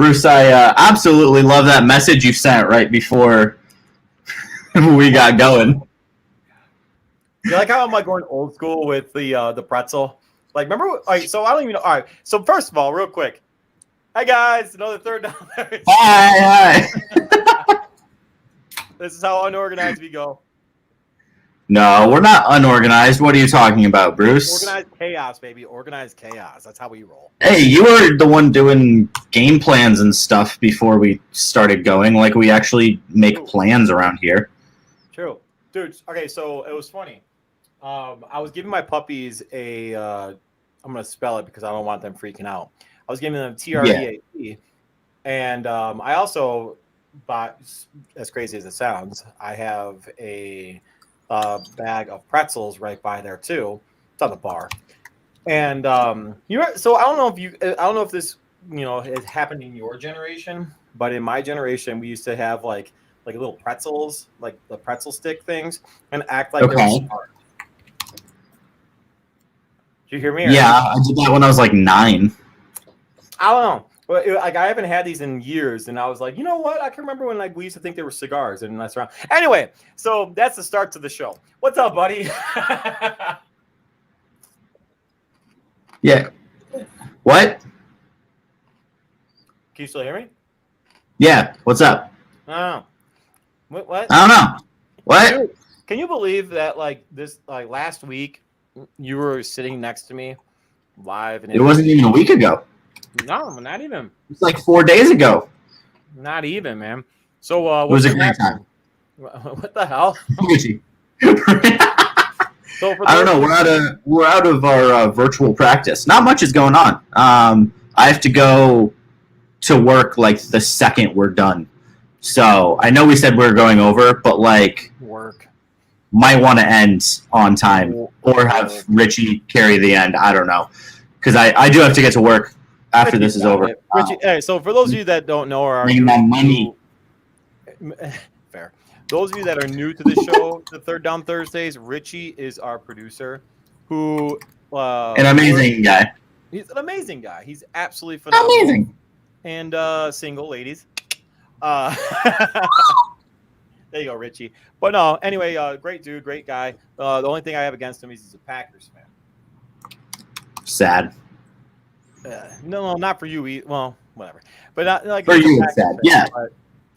Bruce, I absolutely love that message you sent right before we got going. You like how I'm like going old school with the pretzel? Like, remember? All right, so I don't even know. All right, so first of all, real quick, hi guys, another third down. Hi. This is how unorganized we go. No, we're not unorganized. What are you talking about, Bruce? Organized chaos, baby. Organized chaos. That's how we roll. Hey, you were the one doing game plans and stuff before we started going. Like, we actually make plans around here. True. Dude, okay, so it was funny. I was giving my puppies a, I'm going to spell it because I don't want them freaking out. I was giving them TREAT. Yeah. And I also bought, as crazy as it sounds, I have a bag of pretzels right by there too. It's on the bar. And so I don't know if this, has happened in your generation, but in my generation, we used to have like little pretzels, like the pretzel stick things, and act like they're smart. Did you hear me? Yeah, I did that when I was like 9. I don't know. But like I haven't had these in years, and I was like, you know what? I can remember when like we used to think they were cigars and mess around. Anyway, so that's the start to the show. What's up, buddy? Yeah. What? Can you still hear me? Yeah. What's up? Oh. What? I don't know. What? Can you believe that like last week you were sitting next to me live and it wasn't even a week ago. No, not even. It's like 4 days ago. Not even, man. So it was a great time. What the hell? So I don't know. We're out of our virtual practice. Not much is going on. I have to go to work like the second we're done. So I know we said we were going over, but like work might want to end on time or have Richie carry the end. I don't know, because I do have to get to work after this is over. Richie, hey, so for those of you that don't know, or bring my money. Fair. Those of you that are new to the show, the Third Down Thursdays, Richie is our producer, who an amazing guy. He's an amazing guy. He's absolutely phenomenal. Amazing. And single ladies. There you go, Richie. But no, anyway, great dude, great guy. The only thing I have against him is he's a Packers fan. Sad. No, not for you. Well, whatever. But not like for you, it's sad. Fan, yeah.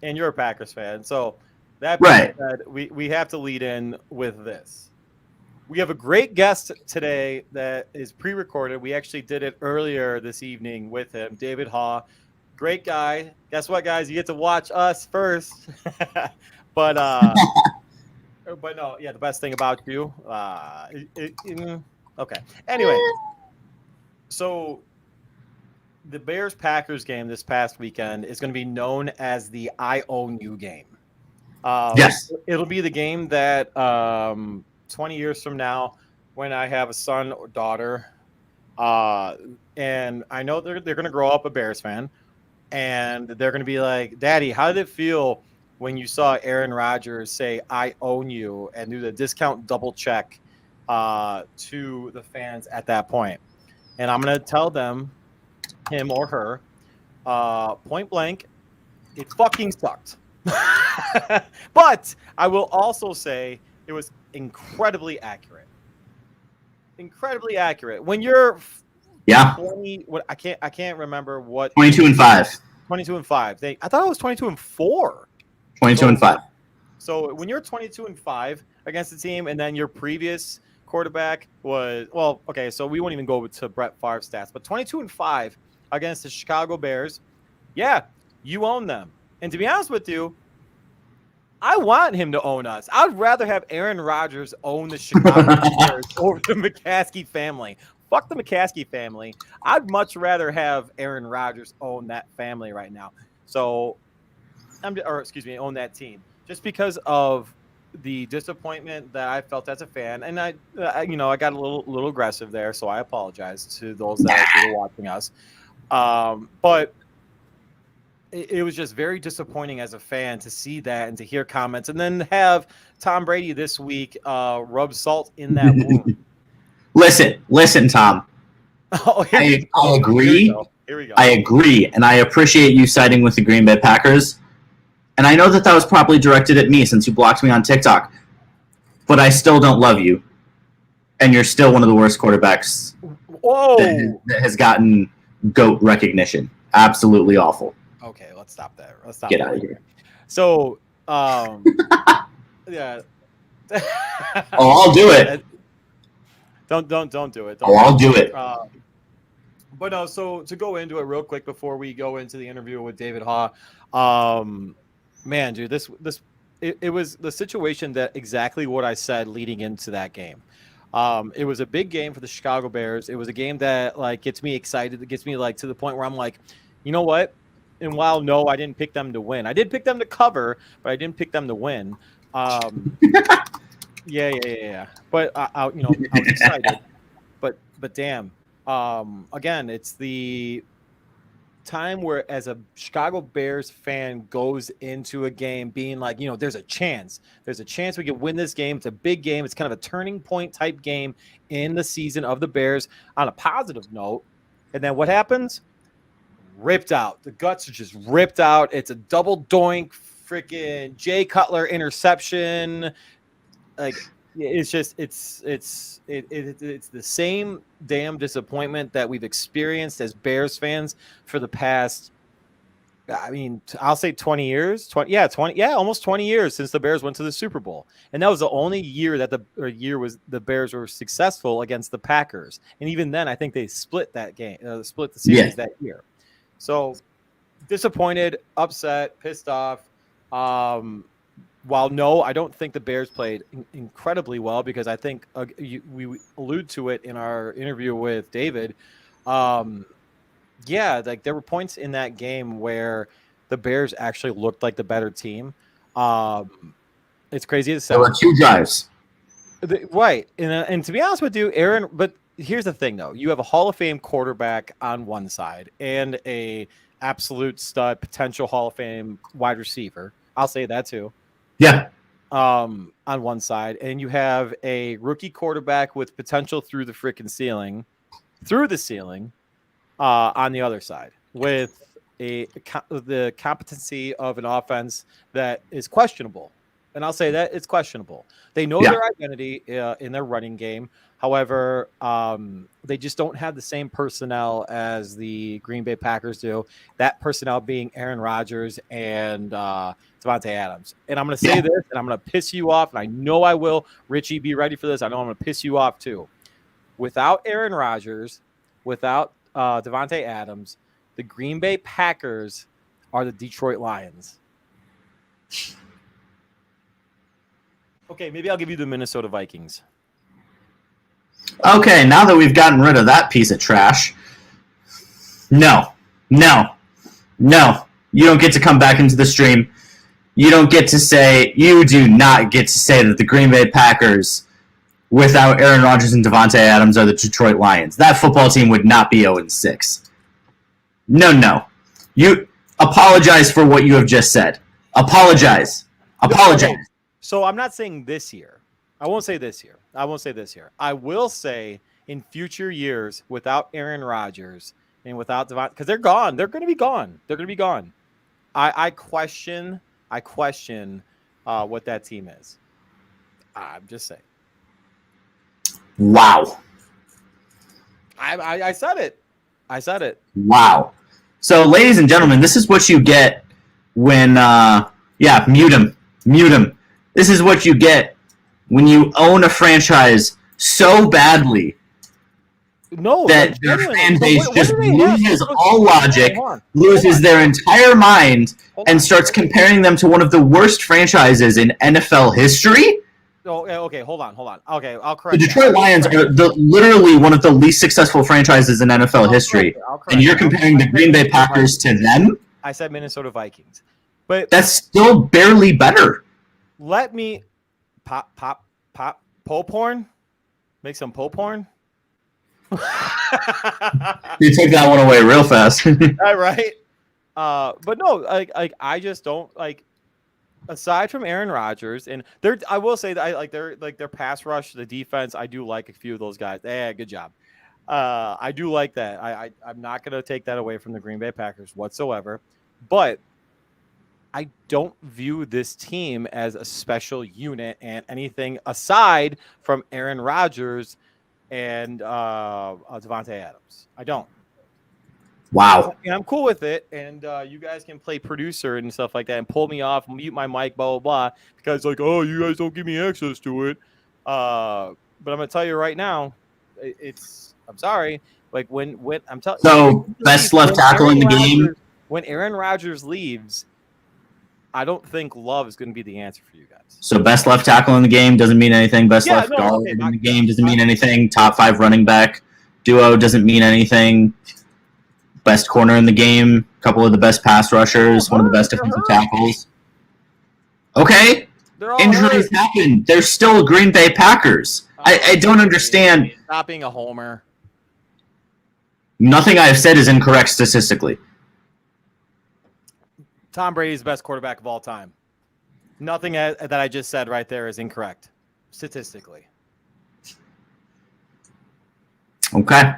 And you're a Packers fan, so that being said, we have to lead in with this. We have a great guest today that is pre-recorded. We actually did it earlier this evening with him, David Haugh. Great guy. Guess what, guys? You get to watch us first. But no, yeah, the best thing about you. Okay. Anyway, so the Bears-Packers game this past weekend is going to be known as the I Own You game. Yes. It'll be the game that 20 years from now, when I have a son or daughter, and I know they're going to grow up a Bears fan, and they're going to be like, Daddy, how did it feel when you saw Aaron Rodgers say, I own you, and do the discount double check to the fans at that point? And I'm going to tell them, him or her, point blank, it fucking sucked. But I will also say it was incredibly accurate. Incredibly accurate. When you're 20, I can't remember what 22-5. 22-5. I thought it was 22-4. 22-5. So when you're 22-5 against the team, and then your previous quarterback was okay. So we won't even go to Brett Favre's stats, but 22-5 against the Chicago Bears. Yeah, you own them. And to be honest with you, I want him to own us. I'd rather have Aaron Rodgers own the Chicago Bears over the McCaskey family. Fuck the McCaskey family. I'd much rather have Aaron Rodgers own that family right now. So, own that team. Just because of the disappointment that I felt as a fan, and I got a little aggressive there, so I apologize to those that are watching us. But it was just very disappointing as a fan to see that and to hear comments, and then have Tom Brady this week rub salt in that wound. Listen, Tom. Oh, I agree. Here we go. I agree, and I appreciate you siding with the Green Bay Packers. And I know that was probably directed at me since you blocked me on TikTok. But I still don't love you. And you're still one of the worst quarterbacks that has gotten GOAT recognition. Absolutely awful. Okay, let's stop that. Let's stop. Get out of here. So, yeah. I'll do it. Don't do it. I'll do it. But no, so to go into it real quick before we go into the interview with David Haugh, man, dude, it was the situation that exactly what I said leading into that game. It was a big game for the Chicago Bears. It was a game that like gets me excited. It gets me like to the point where I'm like, you know what? And while no, I didn't pick them to win. I did pick them to cover, but I didn't pick them to win. Yeah. But I was excited. But damn. Again, it's the time where as a Chicago Bears fan goes into a game being like, there's a chance we could win this game. It's a big game. It's kind of a turning point type game in the season of the Bears on a positive note. And then what happens? Ripped out. The guts are just ripped out. It's a double doink freaking Jay Cutler interception. Like it's just it's the same damn disappointment that we've experienced as Bears fans for the past, I mean, I'll say 20 years, almost 20 years since the Bears went to the Super Bowl. And that was the only year that the Bears were successful against the Packers. And even then, I think they split that game, split the series that year. So disappointed, upset, pissed off. While no, I don't think the Bears played incredibly well because I think we allude to it in our interview with David. Like there were points in that game where the Bears actually looked like the better team. It's crazy to say. There were 2 drives. Right. And to be honest with you, Aaron, but here's the thing, though. You have a Hall of Fame quarterback on one side and a absolute stud, potential Hall of Fame wide receiver. I'll say that, too. Yeah. On one side. And you have a rookie quarterback with potential through the ceiling on the other side with the competency of an offense that is questionable. And I'll say that it's questionable. They know their identity in their running game. However, they just don't have the same personnel as the Green Bay Packers do. That personnel being Aaron Rodgers and Davante Adams. And I'm going to say this, and I'm going to piss you off, and I know I will. Richie, be ready for this. I know I'm going to piss you off too. Without Aaron Rodgers, without Davante Adams, the Green Bay Packers are the Detroit Lions. Okay, maybe I'll give you the Minnesota Vikings. Okay, now that we've gotten rid of that piece of trash, no. You don't get to come back into the stream. You do not get to say that the Green Bay Packers without Aaron Rodgers and Davante Adams are the Detroit Lions. That football team would not be 0-6. No. You apologize for what you have just said. Apologize. So I'm not saying this year. I won't say this year. I will say in future years without Aaron Rodgers and without Devontae, because they're gone. They're going to be gone. I question what that team is. I'm just saying. Wow. I said it. Wow. So, ladies and gentlemen, this is what you get when, mute him. This is what you get when you own a franchise so badly that their fan base just loses all logic, loses their entire mind, and starts comparing them to one of the worst franchises in NFL history. Oh, okay, hold on. Okay, I'll correct. The Detroit Lions are literally one of the least successful franchises in NFL history, and you're comparing the Green Bay Packers to them? I said Minnesota Vikings, but that's still barely better. Let me pop pole porn. Make some pole porn. You take that one away real fast. All right. But no, I just don't like. Aside from Aaron Rodgers, and I will say that I like their pass rush, the defense. I do like a few of those guys. Good job. I do like that. I'm not going to take that away from the Green Bay Packers whatsoever, but I don't view this team as a special unit and anything aside from Aaron Rodgers and Devontae Adams. I don't. Wow. And I'm cool with it. And you guys can play producer and stuff like that and pull me off, mute my mic, blah, blah, blah. Because like, oh, you guys don't give me access to it. But I'm going to tell you right now, I'm sorry. Like when I'm telling So best left tackle in the game. When Aaron Rodgers leaves, I don't think Love is going to be the answer for you guys. So best left tackle in the game doesn't mean anything. Best left guard in the game doesn't mean anything. Top 5 running back duo doesn't mean anything. Best corner in the game, a couple of the best pass rushers, one of the best defensive tackles. Okay, injuries happen. They're still Green Bay Packers. I don't understand. Stop being a homer. Nothing I have said is incorrect statistically. Tom Brady is the best quarterback of all time. Nothing that I just said right there is incorrect statistically. Okay.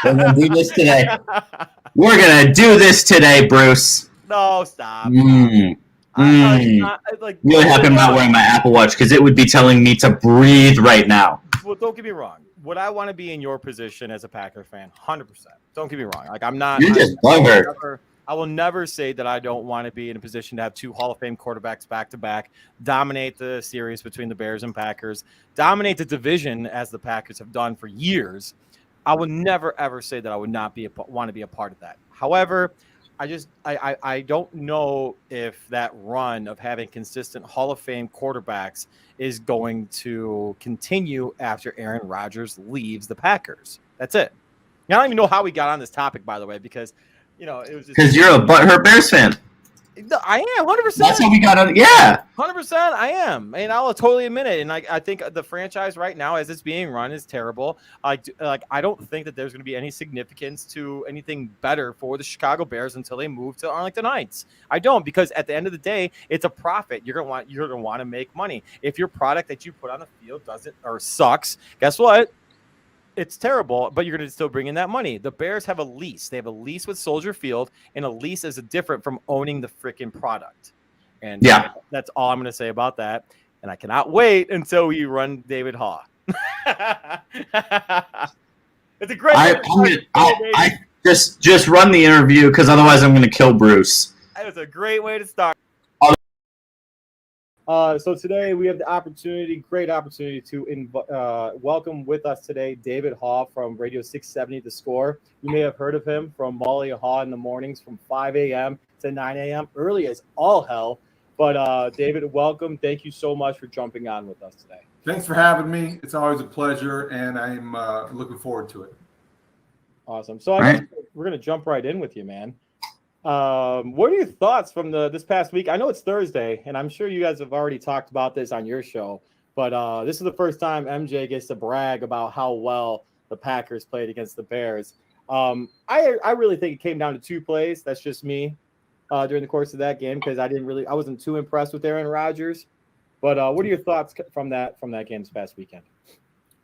We're going to do this today. We're going to do this today, Bruce. No, stop. Really happy I'm not wearing my Apple Watch because it would be telling me to breathe right now. Well, don't get me wrong. Would I want to be in your position as a Packer fan? 100%. Don't get me wrong. Like I'm not. You're just bugger. I will never say that I don't want to be in a position to have 2 Hall of Fame quarterbacks back to back, dominate the series between the Bears and Packers, dominate the division as the Packers have done for years. I would never ever say that I would not want to be a part of that. However, I don't know if that run of having consistent Hall of Fame quarterbacks is going to continue after Aaron Rodgers leaves the Packers. That's it. I don't even know how we got on this topic, by the way, because it was just because you're a butthurt Bears fan. I am 100%. That's how we got on. Yeah, 100%. I am, and I'll totally admit it. And I think the franchise right now, as it's being run, is terrible. I don't think that there's going to be any significance to anything better for the Chicago Bears until they move to Arlington Heights. I don't, because at the end of the day, it's a profit. You're going to want to make money. If your product that you put on the field doesn't or sucks, guess what? It's terrible, but you're going to still bring in that money. The Bears have a lease. They have a lease with Soldier Field, and a lease is different from owning the freaking product. And yeah, that's all I'm going to say about that. And I cannot wait until we run David Haugh. It's a great. I just run the interview because otherwise I'm going to kill Bruce. That was a great way to start. So today we have the great opportunity to welcome with us today David Haugh from Radio 670 The Score. You may have heard of him from Molly Haugh in the mornings from 5 a.m. to 9 a.m. early as all hell. But David, welcome. Thank you so much for jumping on with us today. Thanks for having me. It's always a pleasure, and I'm looking forward to it. Awesome. So I guess we're going to jump right in with you, man. What are your thoughts from this past week? I know it's Thursday, and I'm sure you guys have already talked about this on your show, but this is the first time MJ gets to brag about how well the Packers played against the Bears. I really think it came down to 2 plays. That's just me during the course of that game because I wasn't too impressed with Aaron Rodgers. But what are your thoughts from that game this past weekend?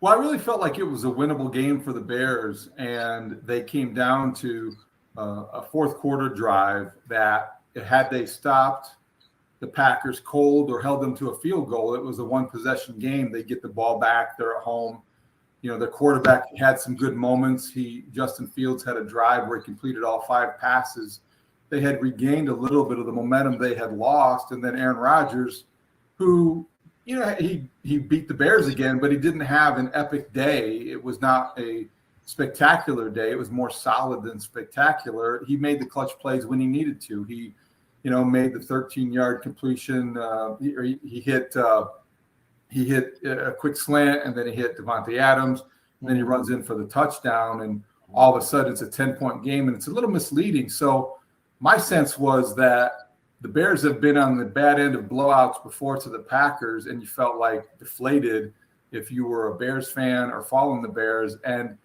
Well, I really felt like it was a winnable game for the Bears, and they came down to a fourth quarter drive that had they stopped the Packers cold or held them to a field goal, it was a 1-possession game. They get the ball back. They're at home. Their quarterback had some good moments. Justin Fields had a drive where he completed all 5 passes. They had regained a little bit of the momentum they had lost. And then Aaron Rodgers, who, he beat the Bears again, but he didn't have an epic day. It was not a spectacular day. It was more solid than spectacular. He made the clutch plays when he needed to. He, made the 13-yard completion. He hit a quick slant, and then he hit Devontae Adams. And then he runs in for the touchdown, and all of a sudden it's a 10-point game, and it's a little misleading. So my sense was that the Bears have been on the bad end of blowouts before to the Packers, and you felt like deflated if you were a Bears fan or following the Bears. And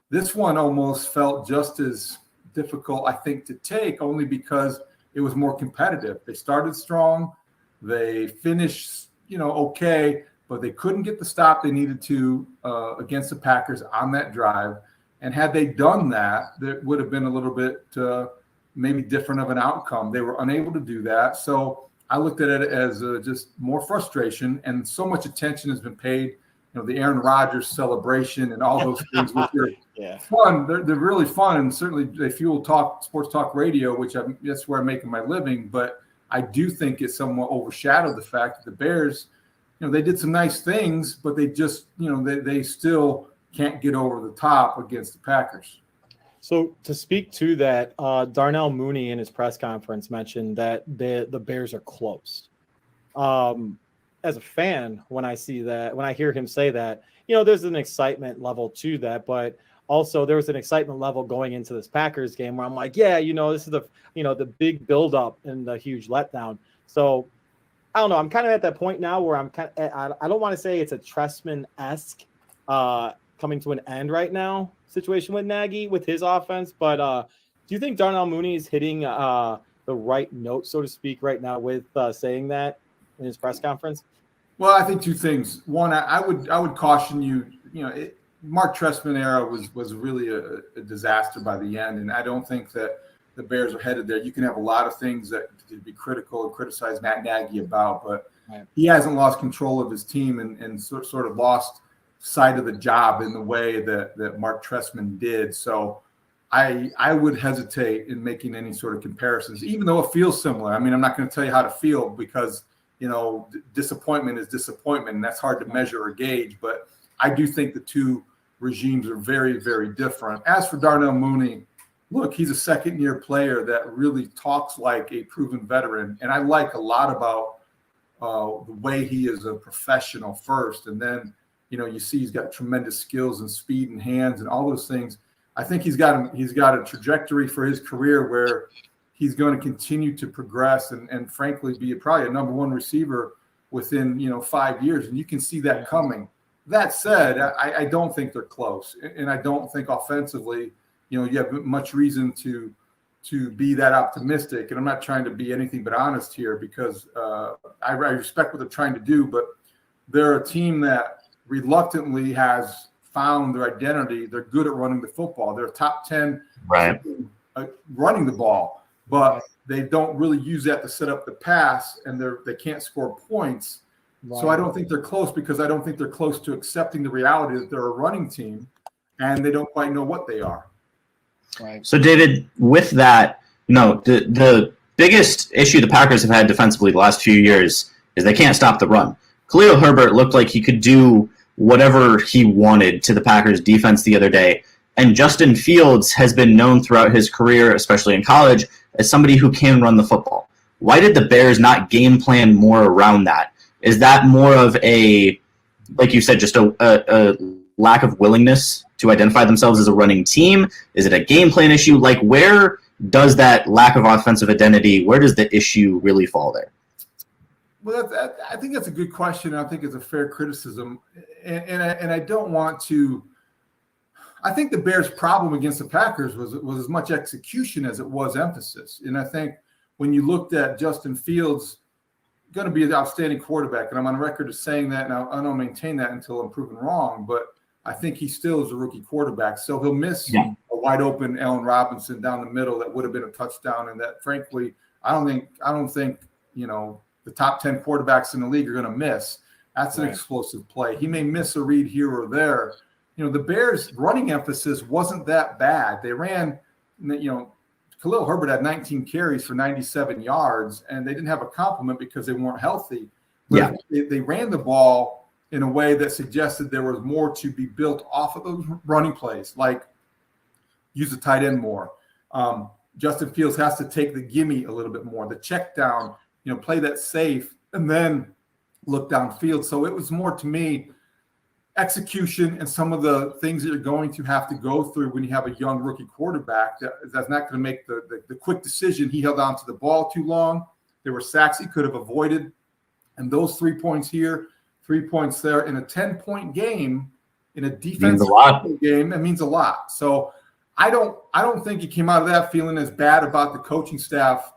this one almost felt just as difficult, I think, to take, only because it was more competitive. They started strong. They finished, okay, but they couldn't get the stop they needed to against the Packers on that drive. And had they done that, there would have been a little bit maybe different of an outcome. They were unable to do that. So I looked at it as just more frustration, and so much attention has been paid. The Aaron Rodgers celebration and all those things, which are fun. They're really fun, and certainly they fuel sports talk radio, which that's where I'm making my living. But I do think it somewhat overshadowed the fact that the Bears, they did some nice things, but they just, they still can't get over the top against the Packers. So to speak to that, Darnell Mooney in his press conference mentioned that the Bears are close. As a fan, when I hear him say that, there's an excitement level to that, but also there was an excitement level going into this Packers game where I'm like, this is the big buildup and the huge letdown. So I don't know. I'm kind of at that point now where I don't want to say it's a Trestman-esque coming to an end right now situation with Nagy with his offense, but do you think Darnell Mooney is hitting the right note, so to speak, right now with saying that in his press conference? Well, I think two things. One, I would caution you. Mark Trestman era was really a disaster by the end, and I don't think that the Bears are headed there. You can have a lot of things that to be critical and criticize Matt Nagy about, but he hasn't lost control of his team and sort of lost sight of the job in the way that Mark Trestman did. So I would hesitate in making any sort of comparisons, even though it feels similar. I mean, I'm not going to tell you how to feel because disappointment is disappointment, and that's hard to measure or gauge. But I do think the two regimes are very, very different. As for Darnell Mooney, look, he's a second-year player that really talks like a proven veteran, and I like a lot about the way he is a professional first, and then you see he's got tremendous skills and speed and hands and all those things. I think he's got a trajectory for his career where he's going to continue to progress and frankly be probably a number one receiver within 5 years, and you can see that coming. That said, I don't think they're close, and I don't think offensively you have much reason to be that optimistic. And I'm not trying to be anything but honest here because I respect what they're trying to do, but they're a team that reluctantly has found their identity. They're good at running the football. They're top 10 running the ball, but they don't really use that to set up the pass, and they can't score points. So I don't think they're close because I don't think they're close to accepting the reality that they're a running team, and they don't quite know what they are. Right. So, David, with that, the biggest issue the Packers have had defensively the last few years is they can't stop the run. Khalil Herbert looked like he could do whatever he wanted to the Packers defense the other day. And Justin Fields has been known throughout his career, especially in college, as somebody who can run the football. Why did the Bears not game plan more around that? Is that more of a, like you said, just a lack of willingness to identify themselves as a running team? Is it a game plan issue? Like, where does that lack of offensive identity, where does the issue really fall there? Well, I think that's a good question. I think it's a fair criticism. And I don't want to – I think the Bears' problem against the Packers was as much execution as it was emphasis. And I think when you looked at Justin Fields, going to be an outstanding quarterback, and I'm on record as saying that, and I don't maintain that until I'm proven wrong, but I think he still is a rookie quarterback. So he'll miss a wide-open Allen Robinson down the middle that would have been a touchdown, and that, frankly, I don't think the top 10 quarterbacks in the league are going to miss. That's an explosive play. He may miss a read here or there. The Bears' running emphasis wasn't that bad. They ran, Khalil Herbert had 19 carries for 97 yards, and they didn't have a complement because they weren't healthy. But they ran the ball in a way that suggested there was more to be built off of those running plays, like use the tight end more. Justin Fields has to take the gimme a little bit more, the check down, play that safe, and then look downfield. So it was more, to me, execution and some of the things that you're going to have to go through when you have a young rookie quarterback that's not going to make the quick decision. He held on to the ball too long. There were sacks he could have avoided. And those 3 points here, 3 points there in a 10-point game, in a defensive game, it means a lot. So I don't think he came out of that feeling as bad about the coaching staff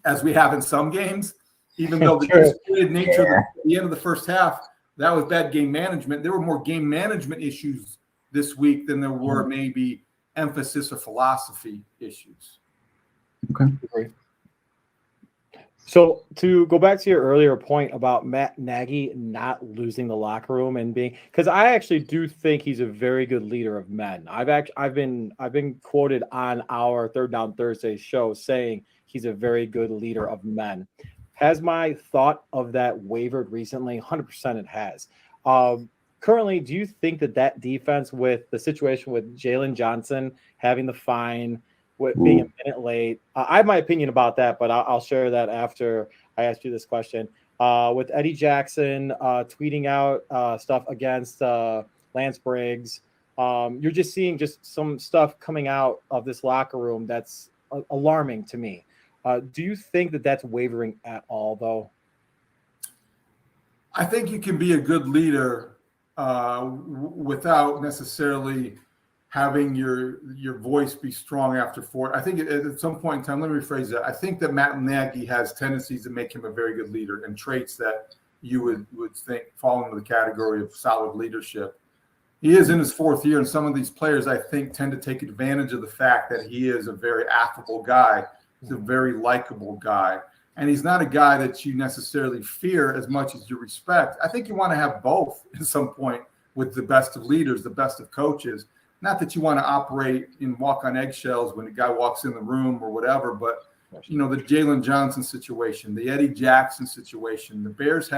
as we have in some games, even though the disputed nature at the end of the first half, that was bad game management. There were more game management issues this week than there were maybe emphasis or philosophy issues. Okay. So to go back to your earlier point about Matt Nagy not losing the locker room and being, because I actually do think he's a very good leader of men. I've been quoted on our Third Down Thursday show saying he's a very good leader of men. Has my thought of that wavered recently? 100% it has. Currently, do you think that defense, with the situation with Jalen Johnson having the fine, being a minute late, I have my opinion about that, but I'll share that after I ask you this question. With Eddie Jackson tweeting out stuff against Lance Briggs, you're just seeing some stuff coming out of this locker room that's alarming to me. Do you think that that's wavering at all, though? I think you can be a good leader without necessarily having your voice be strong after four. I think at some point in time, let me rephrase that. I think that Matt Nagy has tendencies that make him a very good leader and traits that you would think fall into the category of solid leadership. He is in his fourth year, and some of these players, I think, tend to take advantage of the fact that he is a very affable guy. He's a very likable guy. And he's not a guy that you necessarily fear as much as you respect. I think you want to have both at some point with the best of leaders, the best of coaches. Not that you want to operate and walk on eggshells when a guy walks in the room or whatever, but, the Jalen Johnson situation, the Eddie Jackson situation, the Bears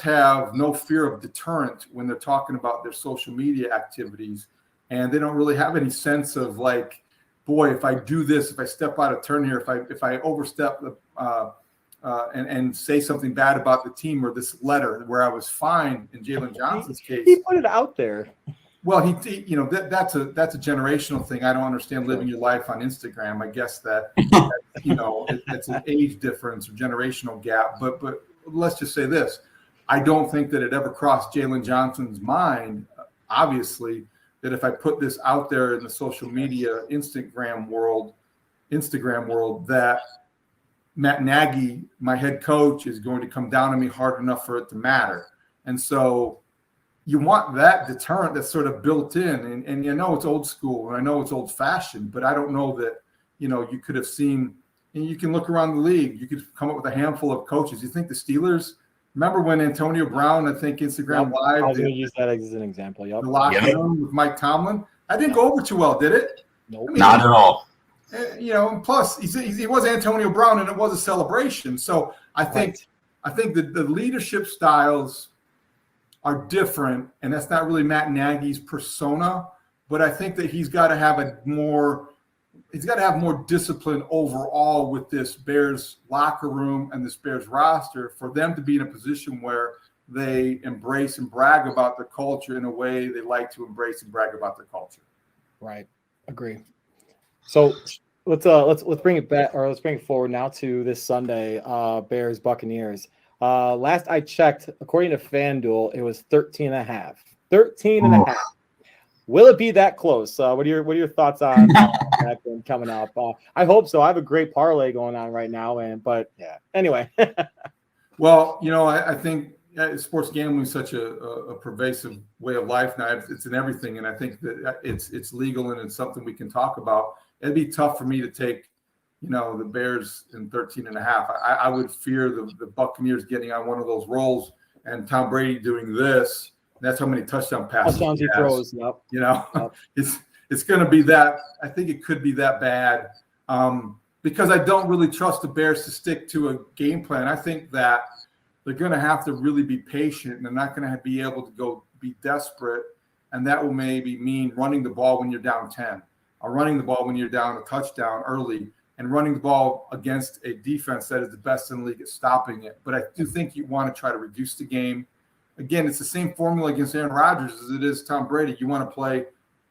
have no fear of deterrent when they're talking about their social media activities, and they don't really have any sense of like, boy, if I do this, if I step out of turn here, if I overstep and say something bad about the team, or this letter where I was fined in Jalen Johnson's case. He put it out there. Well, that's a generational thing. I don't understand living your life on Instagram. I guess that it's an age difference or generational gap. But let's just say this: I don't think that it ever crossed Jalen Johnson's mind, obviously, that if I put this out there in the social media Instagram world, that Matt Nagy, my head coach, is going to come down on me hard enough for it to matter. And so you want that deterrent that's sort of built in. And it's old school, and I know it's old fashioned, but I don't know that, you could have seen, and you can look around the league, you could come up with a handful of coaches. You think the Steelers, remember when Antonio Brown, I think Instagram Live, I was going to use that as an example. Yep. The locker room with Mike Tomlin. That didn't go over too well, did it? Nope. Not at all. And plus he was Antonio Brown, and it was a celebration. So I think that the leadership styles are different, and that's not really Matt Nagy's persona. But I think that he's got to have more discipline overall with this Bears locker room and this Bears roster for them to be in a position where they embrace and brag about the culture in a way they like to embrace and brag about their culture. Right. Agree. So let's bring it back, or let's bring it forward now to this Sunday, Bears Buccaneers. Last I checked, according to FanDuel, it was 13.5. 13.5. Will it be that close? What are your thoughts on that game coming up? I hope so. I have a great parlay going on right now, but anyway. Well, I think sports gambling is such a pervasive way of life now. It's in everything, and I think that it's legal and it's something we can talk about. It'd be tough for me to take, the Bears in 13.5. I would fear the Buccaneers getting on one of those rolls and Tom Brady doing this. That's how many touchdown passes he throws. Yep. Yep. It's going to be that. I think it could be that bad because I don't really trust the Bears to stick to a game plan. I think that they're going to have to really be patient, and they're not going to be able to go be desperate, and that will maybe mean running the ball when you're down 10, or running the ball when you're down a touchdown early, and running the ball against a defense that is the best in the league at stopping it. But I do think you want to try to reduce the game. Again, it's the same formula against Aaron Rodgers as it is Tom Brady. You want to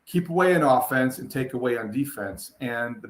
keep away on offense and take away on defense. And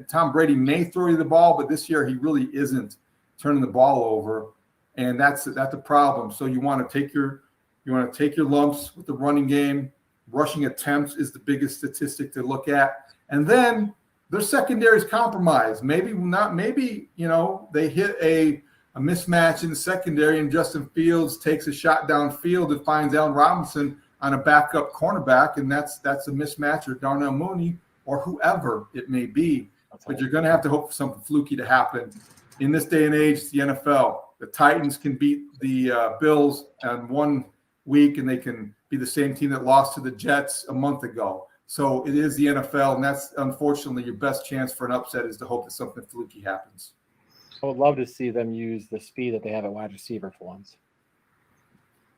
Tom Brady may throw you the ball, but this year he really isn't turning the ball over, and that's the problem. So you want to take your lumps with the running game. Rushing attempts is the biggest statistic to look at, and then their secondary is compromised. Maybe they hit a mismatch in the secondary, and Justin Fields takes a shot downfield and finds Allen Robinson on a backup cornerback, and that's a mismatch, or Darnell Mooney or whoever it may be. But you're going to have to hope for something fluky to happen. In this day and age, it's the NFL. The Titans can beat the Bills in 1 week, and they can be the same team that lost to the Jets a month ago. So it is the NFL, and that's unfortunately your best chance for an upset is to hope that something fluky happens. I would love to see them use the speed that they have at wide receiver for once.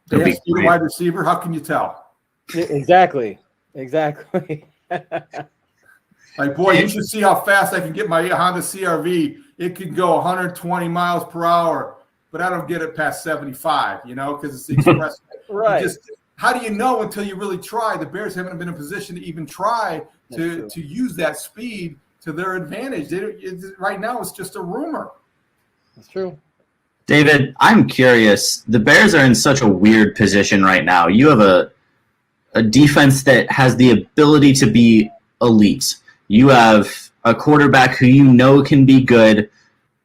They have speed at wide receiver. How can you tell? Exactly. Like, boy, you should see how fast I can get my Honda CRV. It could go 120 miles per hour, but I don't get it past 75, because it's the express. Right. How do you know until you really try? The Bears haven't been in a position to even try to use that speed to their advantage. Right now, it's just a rumor. That's true. David, I'm curious. The Bears are in such a weird position right now. You have a defense that has the ability to be elite. You have a quarterback who can be good,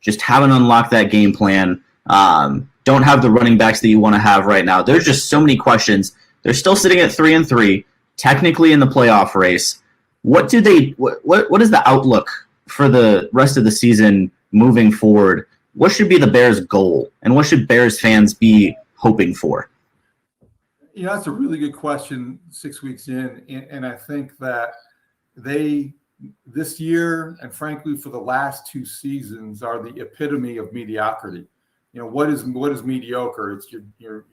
just haven't unlocked that game plan. Don't have the running backs that you want to have right now. There's just so many questions. They're still sitting at 3-3, technically in the playoff race. What is the outlook for the rest of the season moving forward? What should be the Bears' goal, and what should Bears fans be hoping for? That's a really good question 6 weeks in, and I think that this year, and frankly for the last 2 seasons, are the epitome of mediocrity. What is mediocre? It's you're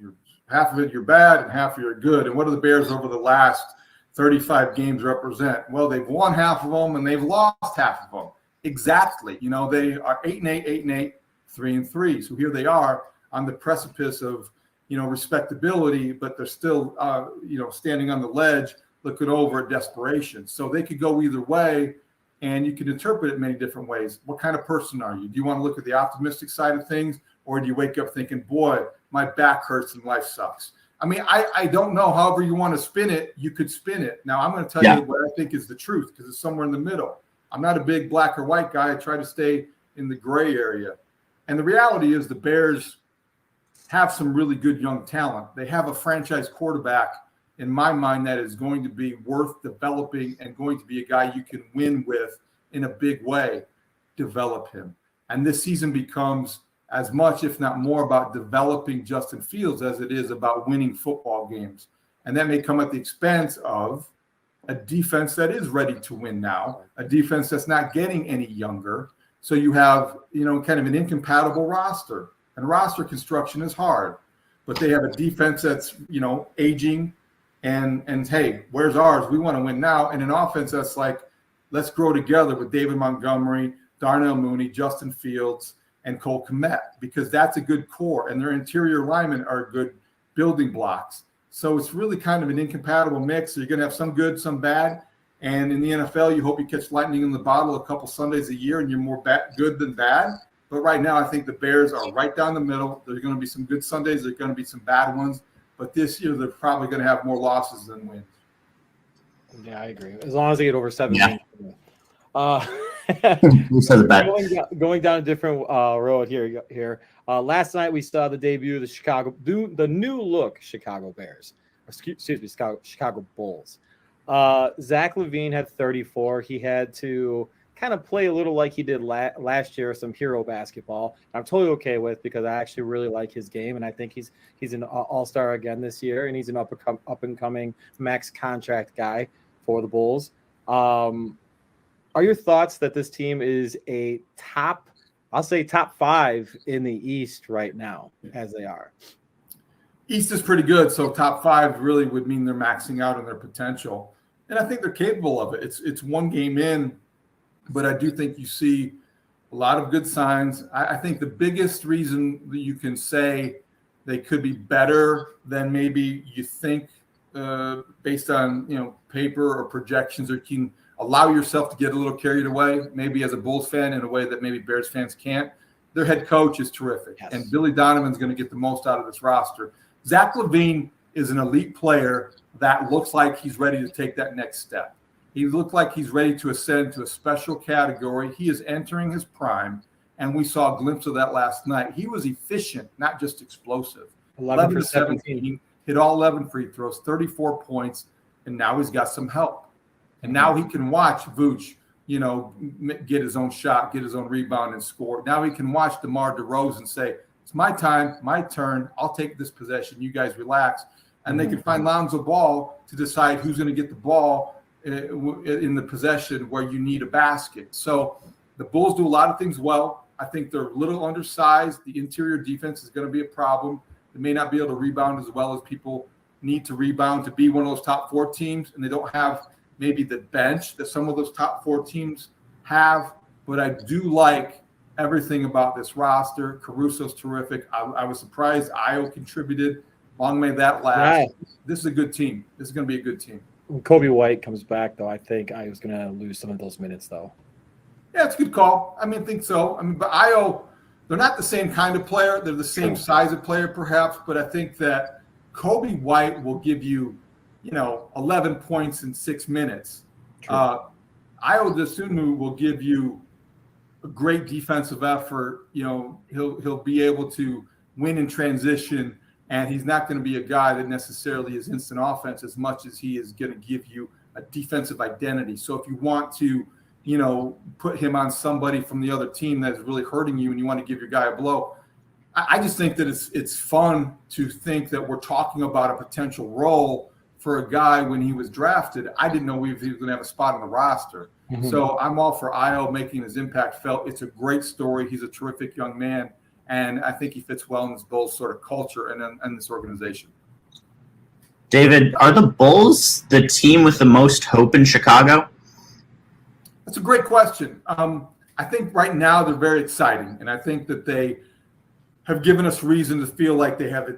half of it you're bad and half of it you're good. And what do the Bears over the last 35 games represent? Well, they've won half of them and they've lost half of them. Exactly. They are 8-8, 3-3. So here they are on the precipice of respectability, but they're still standing on the ledge, looking over at desperation. So they could go either way, and you can interpret it many different ways. What kind of person are you? Do you want to look at the optimistic side of things, or do you wake up thinking, boy, my back hurts and life sucks? I mean, I don't know. However you want to spin it, you could spin it. Now, I'm going to tell you what I think is the truth, because it's somewhere in the middle. I'm not a big black or white guy. I try to stay in the gray area. And the reality is the Bears have some really good young talent. They have a franchise quarterback, in my mind, that is going to be worth developing and going to be a guy you can win with in a big way. Develop him. And this season becomes as much, if not more, about developing Justin Fields as it is about winning football games. And that may come at the expense of a defense that is ready to win now, a defense that's not getting any younger. So you have, kind of an incompatible roster. And roster construction is hard. But they have a defense that's, aging. And hey, where's ours? We want to win now. And an offense that's like, let's grow together with David Montgomery, Darnell Mooney, Justin Fields, and Cole Kmet, because that's a good core, and their interior linemen are good building blocks. So it's really kind of an incompatible mix. So you're going to have some good, some bad. And in the NFL, you hope you catch lightning in the bottle a couple Sundays a year, and you're more good than bad. But right now, I think the Bears are right down the middle. There's going to be some good Sundays. There's going to be some bad ones. But this year, they're probably going to have more losses than wins. Yeah, I agree. As long as they get over 7 Yeah. Who says it bad? Going down a different road here. Last night we saw the debut of the new look Chicago Bears. Excuse me, Chicago Bulls. Zach LaVine had 34. He had to kind of play a little like he did last year, some hero basketball. I'm totally okay with, because I actually really like his game, and I think he's an all-star again this year, and he's an up-and-coming max contract guy for the Bulls. Are your thoughts that this team is a top 5 in the East right now, as they are? East is pretty good, so top 5 really would mean they're maxing out on their potential. And I think they're capable of it. It's one game in, but I do think you see a lot of good signs. I think the biggest reason that you can say they could be better than maybe you think based on paper or projections, or can allow yourself to get a little carried away, maybe as a Bulls fan, in a way that maybe Bears fans can't. Their head coach is terrific, yes. And Billy Donovan's going to get the most out of this roster. Zach LaVine is an elite player that looks like he's ready to take that next step. He looked like he's ready to ascend to a special category. He is entering his prime, and we saw a glimpse of that last night. He was efficient, not just explosive. 11 for 17. hit all 11 free throws, 34 points, and now he's got some help. And now he can watch Vooch, get his own shot, get his own rebound, and score. Now he can watch DeMar DeRozan say, it's my time, my turn. I'll take this possession. You guys relax. And they can find Lonzo Ball to decide who's going to get the ball in the possession where you need a basket. So the Bulls do a lot of things well. I think they're a little undersized. The interior defense is going to be a problem. They may not be able to rebound as well as people need to rebound to be one of those top 4 teams, and they don't have maybe the bench that some of those top 4 teams have. But I do like everything about this roster. Caruso's terrific. I was surprised Ayo contributed. Long may that last. Right. This is a good team. This is going to be a good team. When Kobe White comes back, though, I think Ayo's going to lose some of those minutes, though. Yeah, it's a good call. I think so. But Ayo, they're not the same kind of player. They're the same size of player, perhaps. But I think that Kobe White will give you, 11 points in 6 minutes. Ayo Dosunmu will give you a great defensive effort. He'll be able to win in transition, and he's not going to be a guy that necessarily is instant offense as much as he is going to give you a defensive identity. So if you want to, put him on somebody from the other team that is really hurting you and you want to give your guy a blow, I just think that it's fun to think that we're talking about a potential role for a guy when he was drafted. I didn't know if he was going to have a spot on the roster. Mm-hmm. So I'm all for Ayo making his impact felt. It's a great story. He's a terrific young man, and I think he fits well in this Bulls sort of culture and this organization. David, are the Bulls the team with the most hope in Chicago? That's a great question. I think right now they're very exciting, and I think that they have given us reason to feel like they have a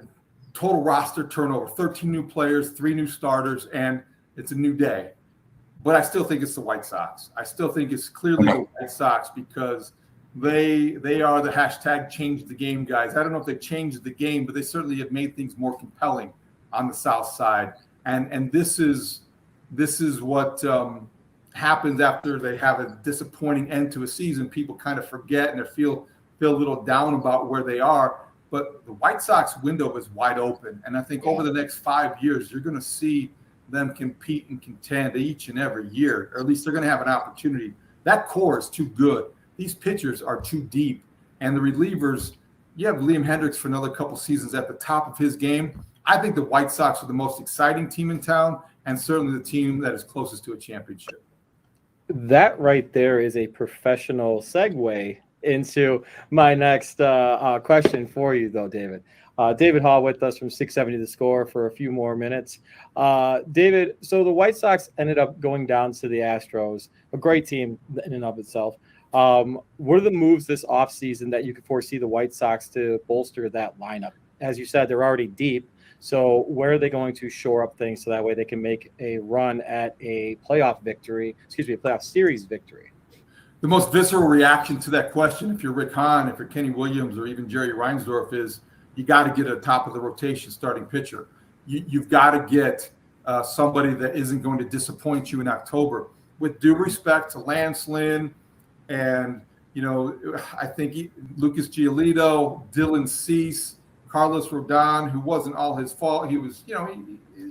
total roster turnover, 13 new players, 3 new starters, and it's a new day. But I still think it's the White Sox. I still think it's clearly the White Sox because they are the hashtag change the game guys. I don't know if they've changed the game, but they certainly have made things more compelling on the South Side. And this is what happens after they have a disappointing end to a season. People kind of forget and they feel a little down about where they are. But the White Sox window is wide open. And I think over the next 5 years, you're going to see them compete and contend each and every year, or at least they're going to have an opportunity. That core is too good. These pitchers are too deep. And the relievers, you have Liam Hendricks for another couple seasons at the top of his game. I think the White Sox are the most exciting team in town and certainly the team that is closest to a championship. That right there is a professional segue into my next question for you, though, David. David Haugh with us from 670 The Score for a few more minutes. David, so the White Sox ended up going down to the Astros, a great team in and of itself. What are the moves this offseason that you could foresee the White Sox to bolster that lineup? As you said, they're already deep. So where are they going to shore up things so that way they can make a run at a playoff series victory? The most visceral reaction to that question, if you're Rick Hahn, if you're Kenny Williams, or even Jerry Reinsdorf, is you got to get a top of the rotation starting pitcher. You've got to get somebody that isn't going to disappoint you in October. With due respect to Lance Lynn and, I think Lucas Giolito, Dylan Cease, Carlos Rodon, who wasn't all his fault. He was, he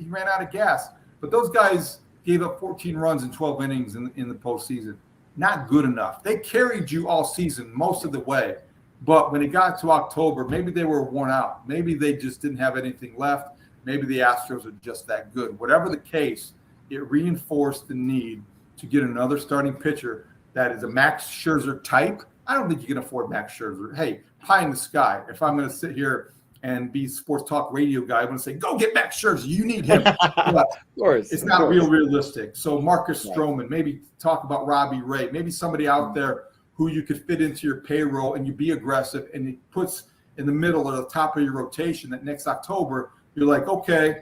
ran out of gas. But those guys gave up 14 runs in 12 innings in the postseason. Not good enough. They carried you all season most of the way. But when it got to October, maybe they were worn out. Maybe they just didn't have anything left. Maybe the Astros are just that good. Whatever the case, it reinforced the need to get another starting pitcher that is a Max Scherzer type. I don't think you can afford Max Scherzer. Hey, pie in the sky. If I'm going to sit here and be sports talk radio guy, I want to say, go get Max Scherzer. You need him. But it's not realistic. So Marcus Stroman, maybe talk about Robbie Ray, maybe somebody out there who you could fit into your payroll and you be aggressive and it puts in the middle or the top of your rotation that next October, you're like, okay,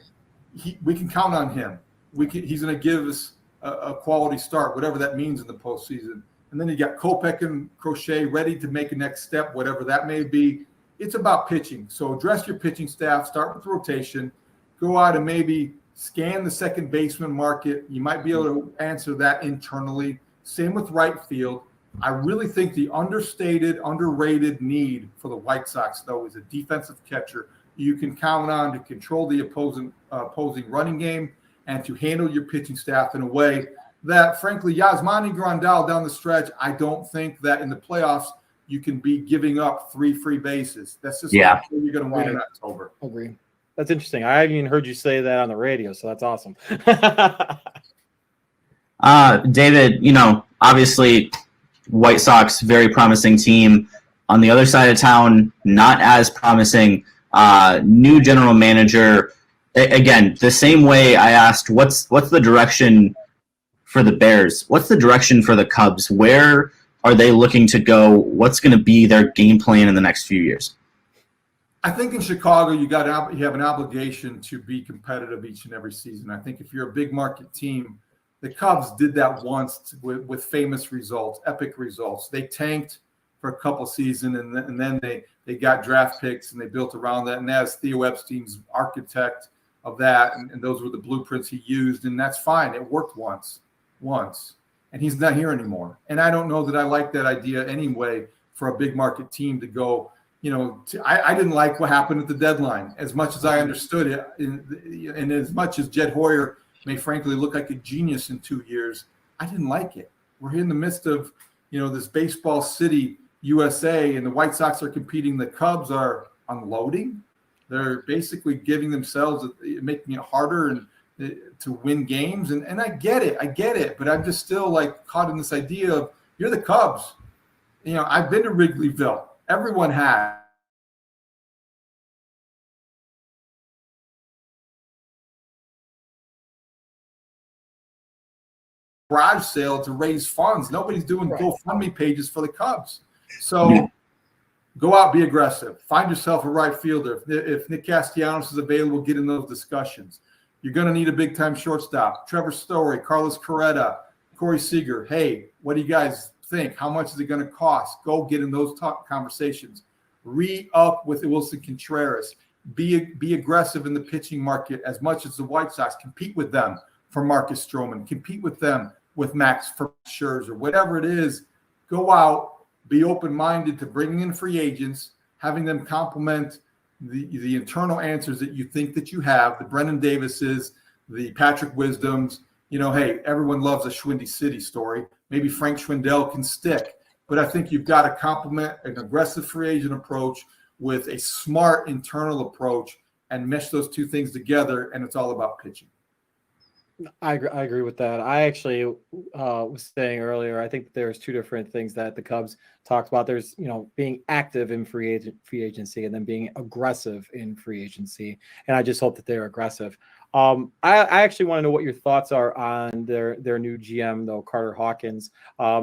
we can count on him. He's going to give us a quality start, whatever that means in the postseason. And then you got Kopech and Crochet ready to make a next step, whatever that may be. It's about pitching. So address your pitching staff, start with rotation, go out and maybe scan the second baseman market. You might be able to answer that internally. Same with right field. I really think the understated, underrated need for the White Sox, though, is a defensive catcher. you can count on to control the opposing running game and to handle your pitching staff in a way that, frankly, Yasmani Grandal down the stretch, I don't think that in the playoffs you can be giving up 3 free bases. That's just not where you're going to win in October. Agree. That's interesting. I haven't even heard you say that on the radio, so that's awesome. David, obviously White Sox, very promising team. On the other side of town, not as promising. New general manager. Again, the same way I asked, what's the direction for the Bears? What's the direction for the Cubs? Where are they looking to go? What's going to be their game plan in the next few years? I think in Chicago, you have an obligation to be competitive each and every season. I think if you're a big market team, the Cubs did that once with famous results, epic results. They tanked for a couple seasons, and then they got draft picks and they built around that. And as Theo Epstein's architect of that, and those were the blueprints he used, and that's fine. It worked once, and he's not here anymore. And I don't know that I like that idea anyway for a big market team to go. I didn't like what happened at the deadline as much as I understood it, and as much as Jed Hoyer may frankly look like a genius in 2 years, I didn't like it. We're in the midst of this baseball city, USA, and the White Sox are competing. The Cubs are unloading. They're basically giving themselves, making it harder and to win games. And I get it. But I'm just still caught in this idea of you're the Cubs. I've been to Wrigleyville. Everyone has. Garage sale to raise funds. Nobody's doing GoFundMe pages for the Cubs. So go out, be aggressive. Find yourself a right fielder. If Nick Castellanos is available, get in those discussions. You're going to need a big-time shortstop. Trevor Story, Carlos Correa, Corey Seager. Hey, what do you guys think? How much is it going to cost? Go get in those conversations. Re-up with Wilson Contreras. Be aggressive in the pitching market as much as the White Sox. Compete with them for Marcus Stroman. Compete with them with Max Scherzer. Whatever it is, go out, be open-minded to bringing in free agents, having them complement the internal answers that you think that you have, the Brennan Davises, the Patrick Wisdoms. Hey, everyone loves a Schwindy City story. Maybe Frank Schwindel can stick. But I think you've got to complement an aggressive free agent approach with a smart internal approach and mesh those two things together, and it's all about pitching. I agree with that. I actually was saying earlier, I think there's two different things that the Cubs talked about. There's, being active in free agency and then being aggressive in free agency. And I just hope that they're aggressive. I actually want to know what your thoughts are on their new GM, though, Carter Hawkins.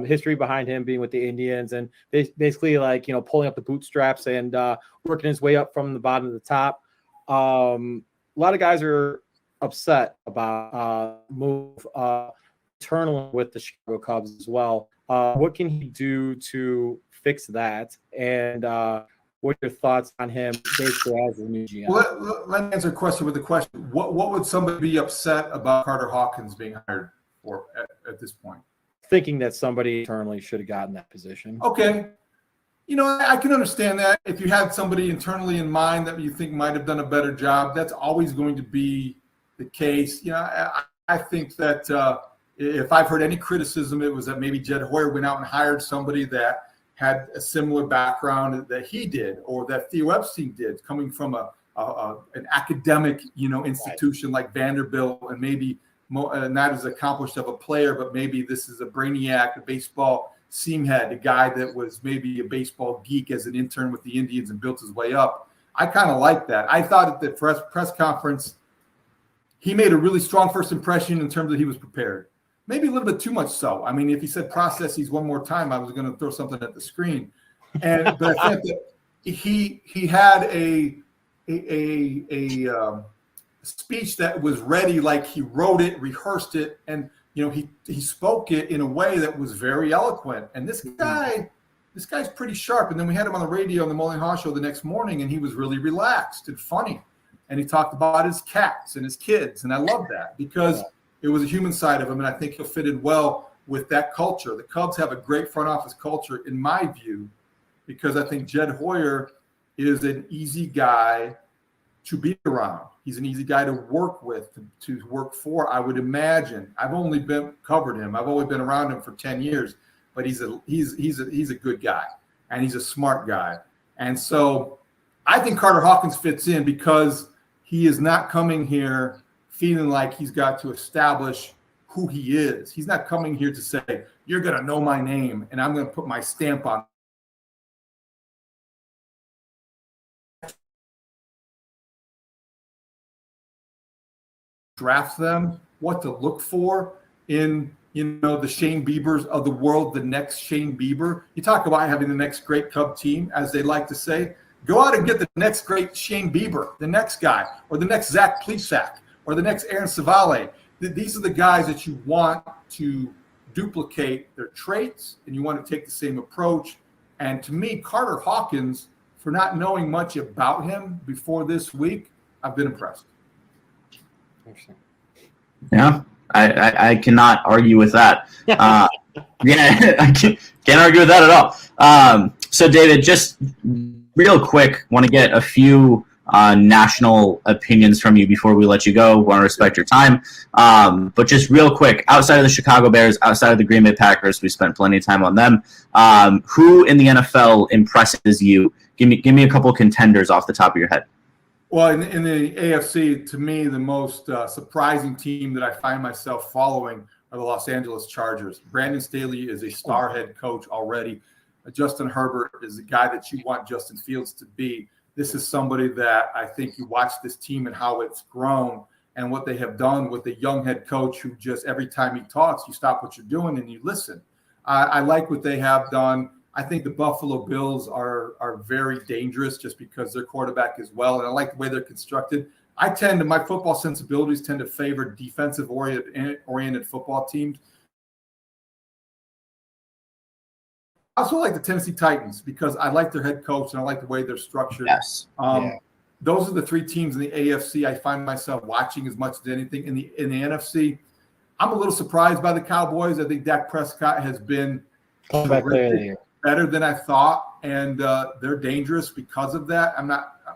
History behind him being with the Indians and basically pulling up the bootstraps and working his way up from the bottom to the top. A lot of guys are upset about move internally with the Chicago Cubs as well. What can he do to fix that? And what are your thoughts on him basically as a new GM? Well, let me answer a question with a question. What would somebody be upset about Carter Hawkins being hired for at this point? Thinking that somebody internally should have gotten that position. Okay. I can understand that. If you had somebody internally in mind that you think might have done a better job, that's always going to be the case. I think that if I've heard any criticism, it was that maybe Jed Hoyer went out and hired somebody that had a similar background that he did, or that Theo Epstein did, coming from an academic, institution like Vanderbilt, and maybe not as accomplished of a player, but maybe this is a brainiac, a baseball seamhead, a guy that was maybe a baseball geek as an intern with the Indians and built his way up. I kind of like that. I thought at the press conference, he made a really strong first impression in terms of he was prepared. Maybe a little bit too much so. I mean, if he said processes one more time, I was going to throw something at the screen. But I think that he had a speech that was ready, like he wrote it, rehearsed it, and he spoke it in a way that was very eloquent. And this guy's pretty sharp. And then we had him on the radio on the Mullen Haugh show the next morning, and he was really relaxed and funny. And he talked about his cats and his kids. And I love that because it was a human side of him. And I think he'll fit in well with that culture. The Cubs have a great front office culture, in my view, because I think Jed Hoyer is an easy guy to be around. He's an easy guy to work with, to work for, I would imagine. I've only covered him. I've only been around him for 10 years, but he's a good guy, and he's a smart guy. And so I think Carter Hawkins fits in because he is not coming here feeling like he's got to establish who he is. He's not coming here to say, you're going to know my name and I'm going to put my stamp on. Draft them, what to look for in, the Shane Biebers of the world, the next Shane Bieber. You talk about having the next great Cub team, as they like to say. Go out and get the next great Shane Bieber, the next guy, or the next Zach Plesac, or the next Aaron Savale. These are the guys that you want to duplicate their traits, and you want to take the same approach. And to me, Carter Hawkins, for not knowing much about him before this week, I've been impressed. Yeah, I cannot argue with that. Yeah, I can't argue with that at all. So, David, just real quick, want to get a few national opinions from you before we let you go. Want to respect your time. But just real quick, outside of the Chicago Bears, outside of the Green Bay Packers, we spent plenty of time on them. Who in the NFL impresses you? Give me a couple contenders off the top of your head. Well, in the AFC, to me, the most surprising team that I find myself following are the Los Angeles Chargers. Brandon Staley is a star head coach already. Justin Herbert is the guy that you want Justin Fields to be. This is somebody that I think you watch this team and how it's grown and what they have done with a young head coach who just every time he talks, you stop what you're doing and you listen. I like what they have done. I think the Buffalo Bills are very dangerous just because their quarterback is well, and I like the way they're constructed. My football sensibilities tend to favor defensive-oriented football teams. I also like the Tennessee Titans because I like their head coach and I like the way they're structured. Yes. Those are the three teams in the AFC I find myself watching as much as anything. In the NFC, I'm a little surprised by the Cowboys. I think Dak Prescott has been better than I thought, and they're dangerous because of that.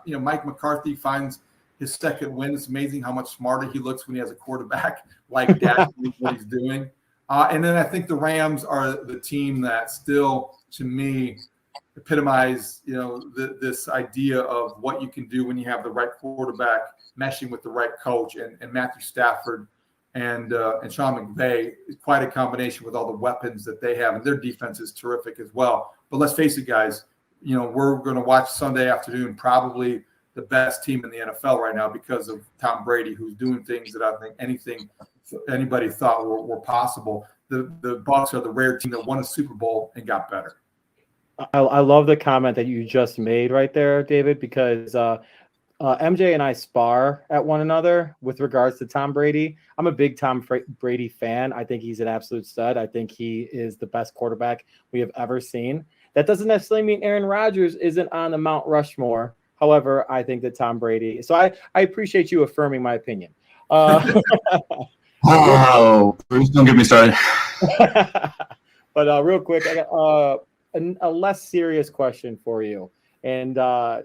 Mike McCarthy finds his second win. It's amazing how much smarter he looks when he has a quarterback like Dak knows what he's doing. And then I think the Rams are the team that still, to me, epitomize, this idea of what you can do when you have the right quarterback meshing with the right coach, and Matthew Stafford and Sean McVay is quite a combination with all the weapons that they have, and their defense is terrific as well. But let's face it, guys, we're going to watch Sunday afternoon probably the best team in the NFL right now because of Tom Brady, who's doing things that I think anybody thought were possible. The Bucs are the rare team that won a Super Bowl and got better. I love the comment that you just made right there, David, because MJ and I spar at one another with regards to Tom Brady. I'm a big Tom Brady fan. I think he's an absolute stud. I think he is the best quarterback we have ever seen. That doesn't necessarily mean Aaron Rodgers isn't on the Mount Rushmore. However, I think that Tom Brady. So I appreciate you affirming my opinion. Please don't get me started. But real quick, I got a less serious question for you. And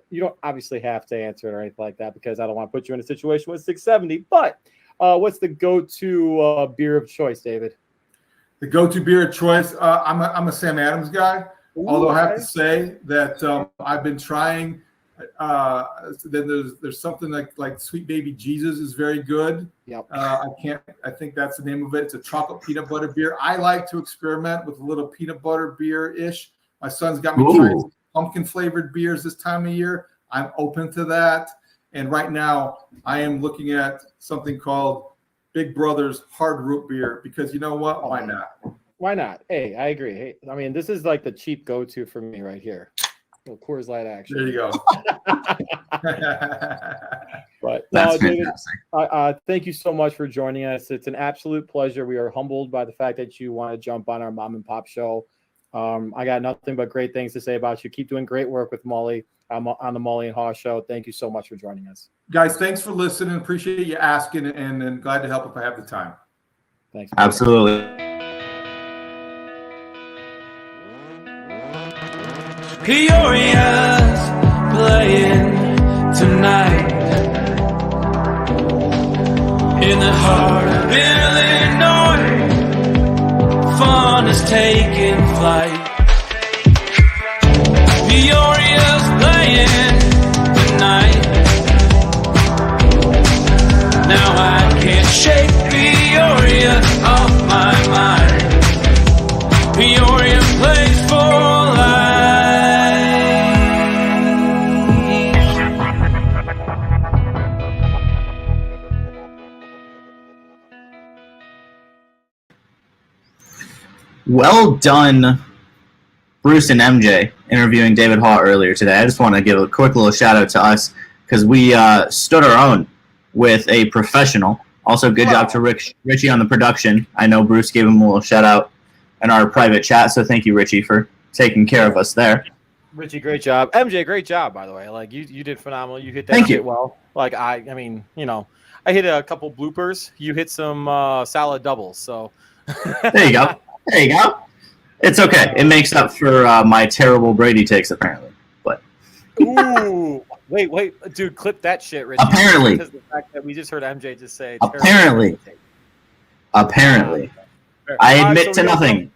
you don't obviously have to answer it or anything like that because I don't want to put you in a situation with 670. But what's the go-to beer of choice, David? The go-to beer of choice? I'm a Sam Adams guy. Ooh, although I have to say that I've been trying. Then there's something like Sweet Baby Jesus is very good. Yep. I think that's the name of it. It's a chocolate peanut butter beer. I like to experiment with a little peanut butter beer-ish. My son's got me trying pumpkin flavored beers this time of year. I'm open to that. And right now I am looking at something called Big Brother's Hard Root Beer because you know what? Why not? Why not? Hey, I agree. Hey, I mean, this is like the cheap go-to for me right here. Well, Coors Light action. There you go. But no, David, thank you so much for joining us. It's an absolute pleasure. We are humbled by the fact that you want to jump on our mom and pop show. I got nothing but great things to say about you. Keep doing great work with Molly on the Molly and Haugh show. Thank you so much for joining us. Guys, thanks for listening. Appreciate you asking, and glad to help if I have the time. Thanks. Absolutely. Peoria's playing tonight. Well done, Bruce and MJ, interviewing David Haugh earlier today. I just want to give a quick little shout out to us because we stood our own with a professional. Also, good job to Richie on the production. I know Bruce gave him a little shout out in our private chat, so thank you, Richie, for taking care of us there. Richie, great job. MJ, great job, by the way. Like you did phenomenal. You hit that shit well. Like I mean, I hit a couple bloopers. You hit some salad doubles. So there you go. There you go. It's okay. It makes up for my terrible Brady takes, apparently. But ooh, wait, dude, clip that shit, Richie. Apparently, because the fact that we just heard MJ just say. Apparently, I admit to nothing.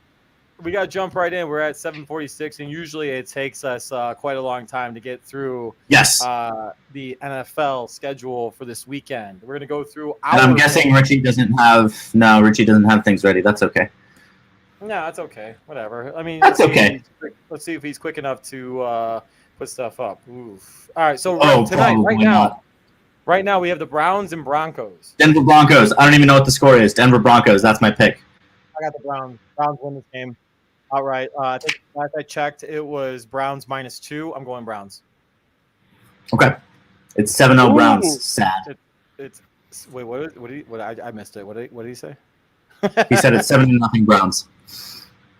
We got to jump right in. We're at 7:46, and usually it takes us quite a long time to get through the NFL schedule for this weekend. We're going to go through and I'm guessing Richie doesn't have things ready. That's okay. No, that's okay. Whatever. I mean, that's okay. Let's see if he's quick enough to put stuff up. Oof. All right, so tonight, right now, we have the Browns and Broncos. Denver Broncos. I don't even know what the score is. Denver Broncos. That's my pick. I got the Browns. Browns win this game. All right. I think last I checked, it was Browns -2. I'm going Browns. Okay. It's 7-0 Browns. Sad. Wait. What? I missed it. What did he say? He said it's 7-0 Browns.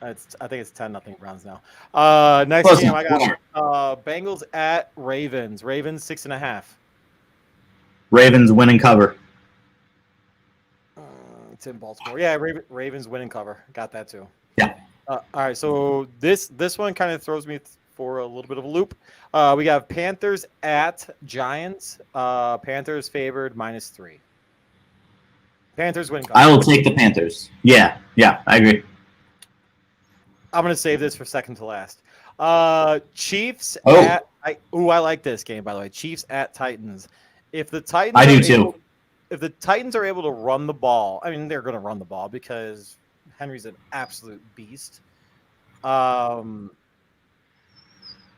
I think it's 10-0 Browns now. Next game I got Bengals at Ravens. Ravens 6.5. Ravens win and cover. It's in Baltimore. Yeah, Ravens win and cover. Got that too. Yeah. All right, so this one kind of throws me for a little bit of a loop. We got Panthers at Giants. Panthers favored -3. Panthers win. I will take the Panthers. Yeah, I agree. I'm going to save this for second to last. Chiefs at I like this game, by the way. Chiefs at Titans. If the Titans I do too. If the Titans are able to run the ball, I mean, they're going to run the ball because Henry's an absolute beast. Do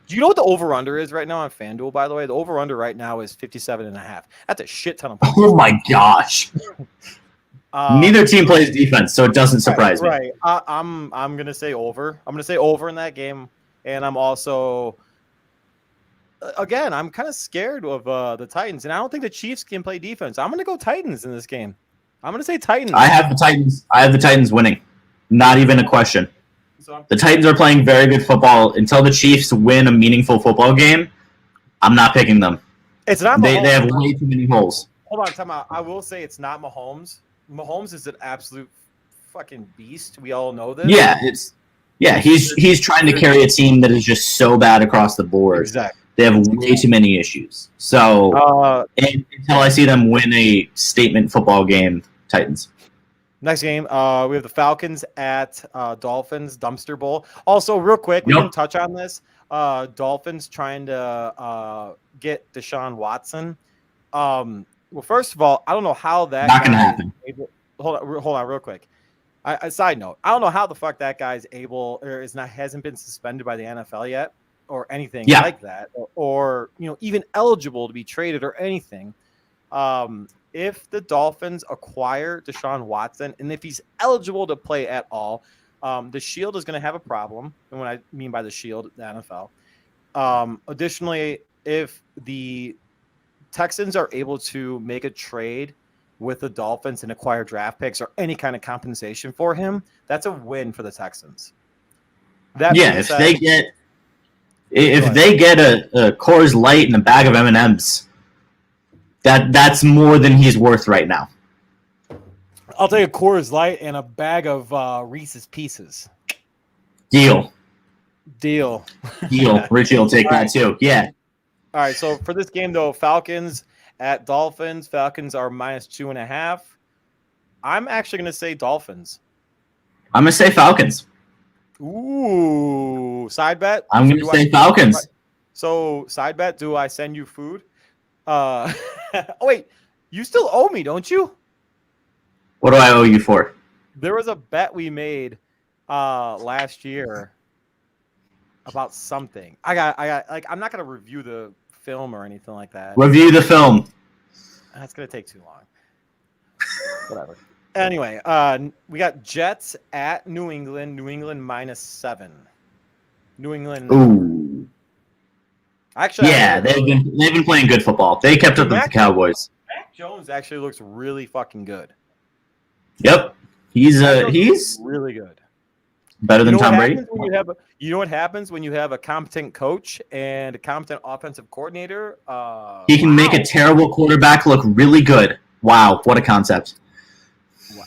you know what the over-under is right now on FanDuel, by the way? The over-under right now is 57.5. That's a shit ton of points. Oh, my gosh. Neither team plays defense, so it doesn't surprise me. Right. I'm going to say over. I'm going to say over in that game, and I'm also again, I'm kind of scared of the Titans, and I don't think the Chiefs can play defense. I'm going to go Titans in this game. I'm going to say Titans. I have the Titans winning. Not even a question. The Titans are playing very good football. Until the Chiefs win a meaningful football game, I'm not picking them. It's not Mahomes. They have way too many holes. Hold on, time out. I will say it's not Mahomes. Mahomes is an absolute fucking beast. We all know this. Yeah, he's trying to carry a team that is just so bad across the board. Exactly. They have way too many issues. So until I see them win a statement football game, Titans. Next game, we have the Falcons at Dolphins dumpster bowl. Also, real quick, we didn't touch on this. Dolphins trying to get Deshaun Watson. Well, first of all, I don't know how that. Not gonna happen. Hold on, real quick. A side note: I don't know how the fuck that guy's able or hasn't been suspended by the NFL yet, or anything like that, or even eligible to be traded or anything. If the Dolphins acquire Deshaun Watson, and if he's eligible to play at all, the Shield is going to have a problem. And what I mean by the Shield, the NFL. Additionally, if the Texans are able to make a trade with the Dolphins and acquire draft picks or any kind of compensation for him, that's a win for the Texans. If they get a Coors Light and a bag of M&Ms, that's more than he's worth right now. I'll take a Coors Light and a bag of Reese's Pieces. Deal. Richie will take that too. Yeah. All right, so for this game, though, Falcons at Dolphins. Falcons are -2.5. I'm actually going to say Dolphins. I'm going to say Falcons. Ooh, side bet? I'm going to say Falcons. So, side bet, do I send you food? Oh, wait, you still owe me, don't you? What do I owe you for? There was a bet we made last year about something. I got I'm not going to review the film or anything like that. Review the film. That's going to take too long. Whatever. Anyway, we got Jets at New England. New England -7. New England. Ooh. Actually, Yeah, they've been playing good football. They kept up with the Cowboys. Mac Jones actually looks really fucking good. Yep, he's really good. Better than Tom Brady. You know what happens when you have a competent coach and a competent offensive coordinator? He can make a terrible quarterback look really good. Wow, what a concept! Wow.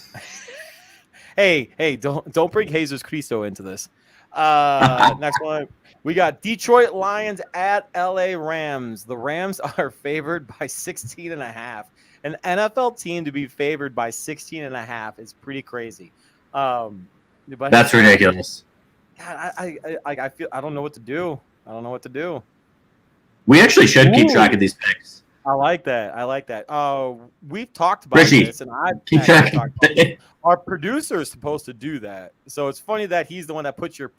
Hey, don't bring Jesus Cristo into this. Next one, we got Detroit Lions at LA Rams. The Rams are favored by 16.5. An NFL team to be favored by 16.5 is pretty crazy. But that's ridiculous. God, I feel I don't know what to do. We actually should keep track of these picks. I like that. We've talked about this, and I've keep track. Our producer is supposed to do that, so it's funny that he's the one that puts your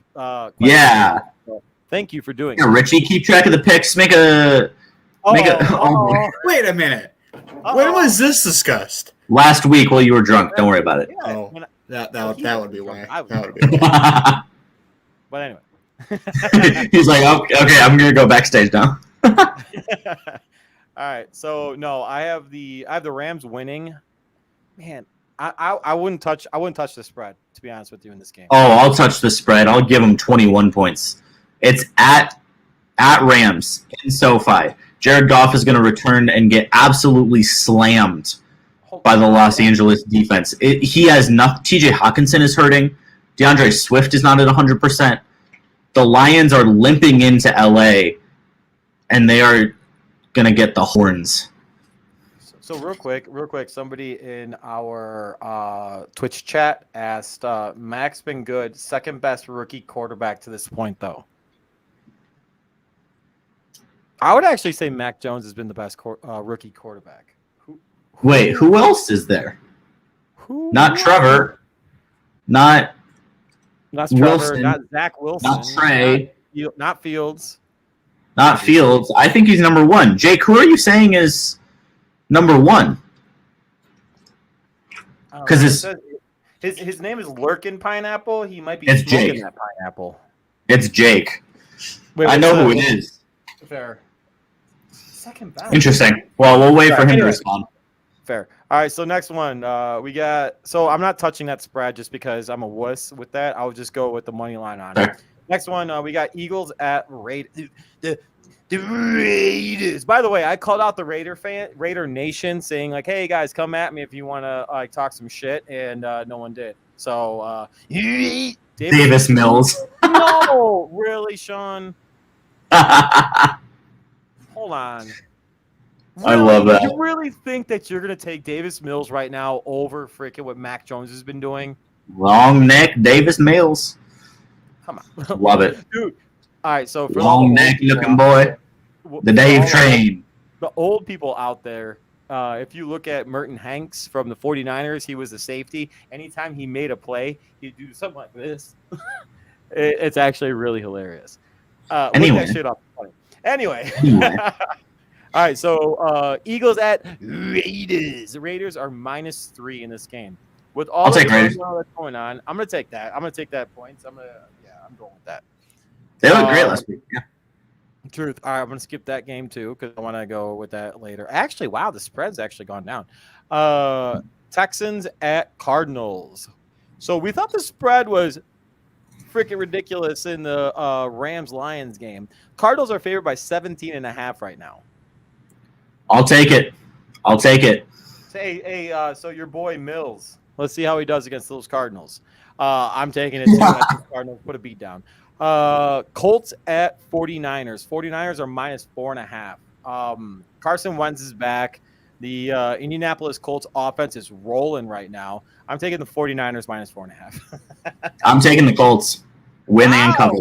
yeah. So thank you for doing it. Richie, keep track of the picks. Wait a minute. When was this discussed? Last week while you were drunk. Don't worry about it. Yeah, oh, that would be why. But anyway, he's like, okay, I'm gonna go backstage now. All right, so no, I have the Rams winning. Man, I wouldn't touch the spread, to be honest with you, in this game. Oh, I'll touch the spread. I'll give them 21 points. It's at Rams in SoFi. Jared Goff is going to return and get absolutely slammed by the Los Angeles defense. He has nothing. TJ Hawkinson is hurting. DeAndre Swift is not at 100%. The Lions are limping into LA, and they are going to get the horns. So real quick, somebody in our Twitch chat asked, Mac's been good, second best rookie quarterback to this point, though. I would actually say Mac Jones has been the best rookie quarterback. Wait, who else is there? Not Trevor. Not Trevor. Wilson. Not Zach Wilson. Not Trey. Not Fields. Not Fields. I think he's number one. Jake, who are you saying is number one? Because his name is Lurkin Pineapple. He might be it's smoking Jake. that pineapple. It's Jake. Wait, I know who it is. Fair. Second best. Interesting. Well, we'll wait for him to respond. Fair. All right, so next one. We got – so I'm not touching that spread just because I'm a wuss with that. I'll just go with the money line on it. Next one, we got Eagles at Raiders. The Raiders. By the way, I called out the Raider Nation saying, like, hey, guys, come at me if you want to talk some shit, and no one did. So Davis Mills. No, really, Sean? Hold on. Really? I love that. You really think that you're going to take Davis Mills right now over freaking what Mac Jones has been doing? Long neck Davis Mills. Come on. Love it. Dude. All right, so for long neck looking boy. The Dave Train. The old people out there, if you look at Merton Hanks from the 49ers, he was a safety. Anytime he made a play, he'd do something like this. It's actually really hilarious. Anyway. Look that shit up. Anyway. All right, so Eagles at Raiders. The Raiders are -3 in this game. With all the Raiders that's going on, I'm going to take that. I'm going to take that points. I'm going with that. They look great last week. Yeah. Truth. All right, I'm going to skip that game too because I want to go with that later. Actually, wow, the spread's actually gone down. Texans at Cardinals. So we thought the spread was freaking ridiculous in the Rams-Lions game. Cardinals are favored by 17.5 right now. I'll take it. Hey, so your boy Mills. Let's see how he does against those Cardinals. I'm taking it too. Cardinals put a beat down. Colts at 49ers. 49ers are -4.5. Carson Wentz is back. The Indianapolis Colts offense is rolling right now. I'm taking the 49ers -4.5. I'm taking the Colts. Win and cover.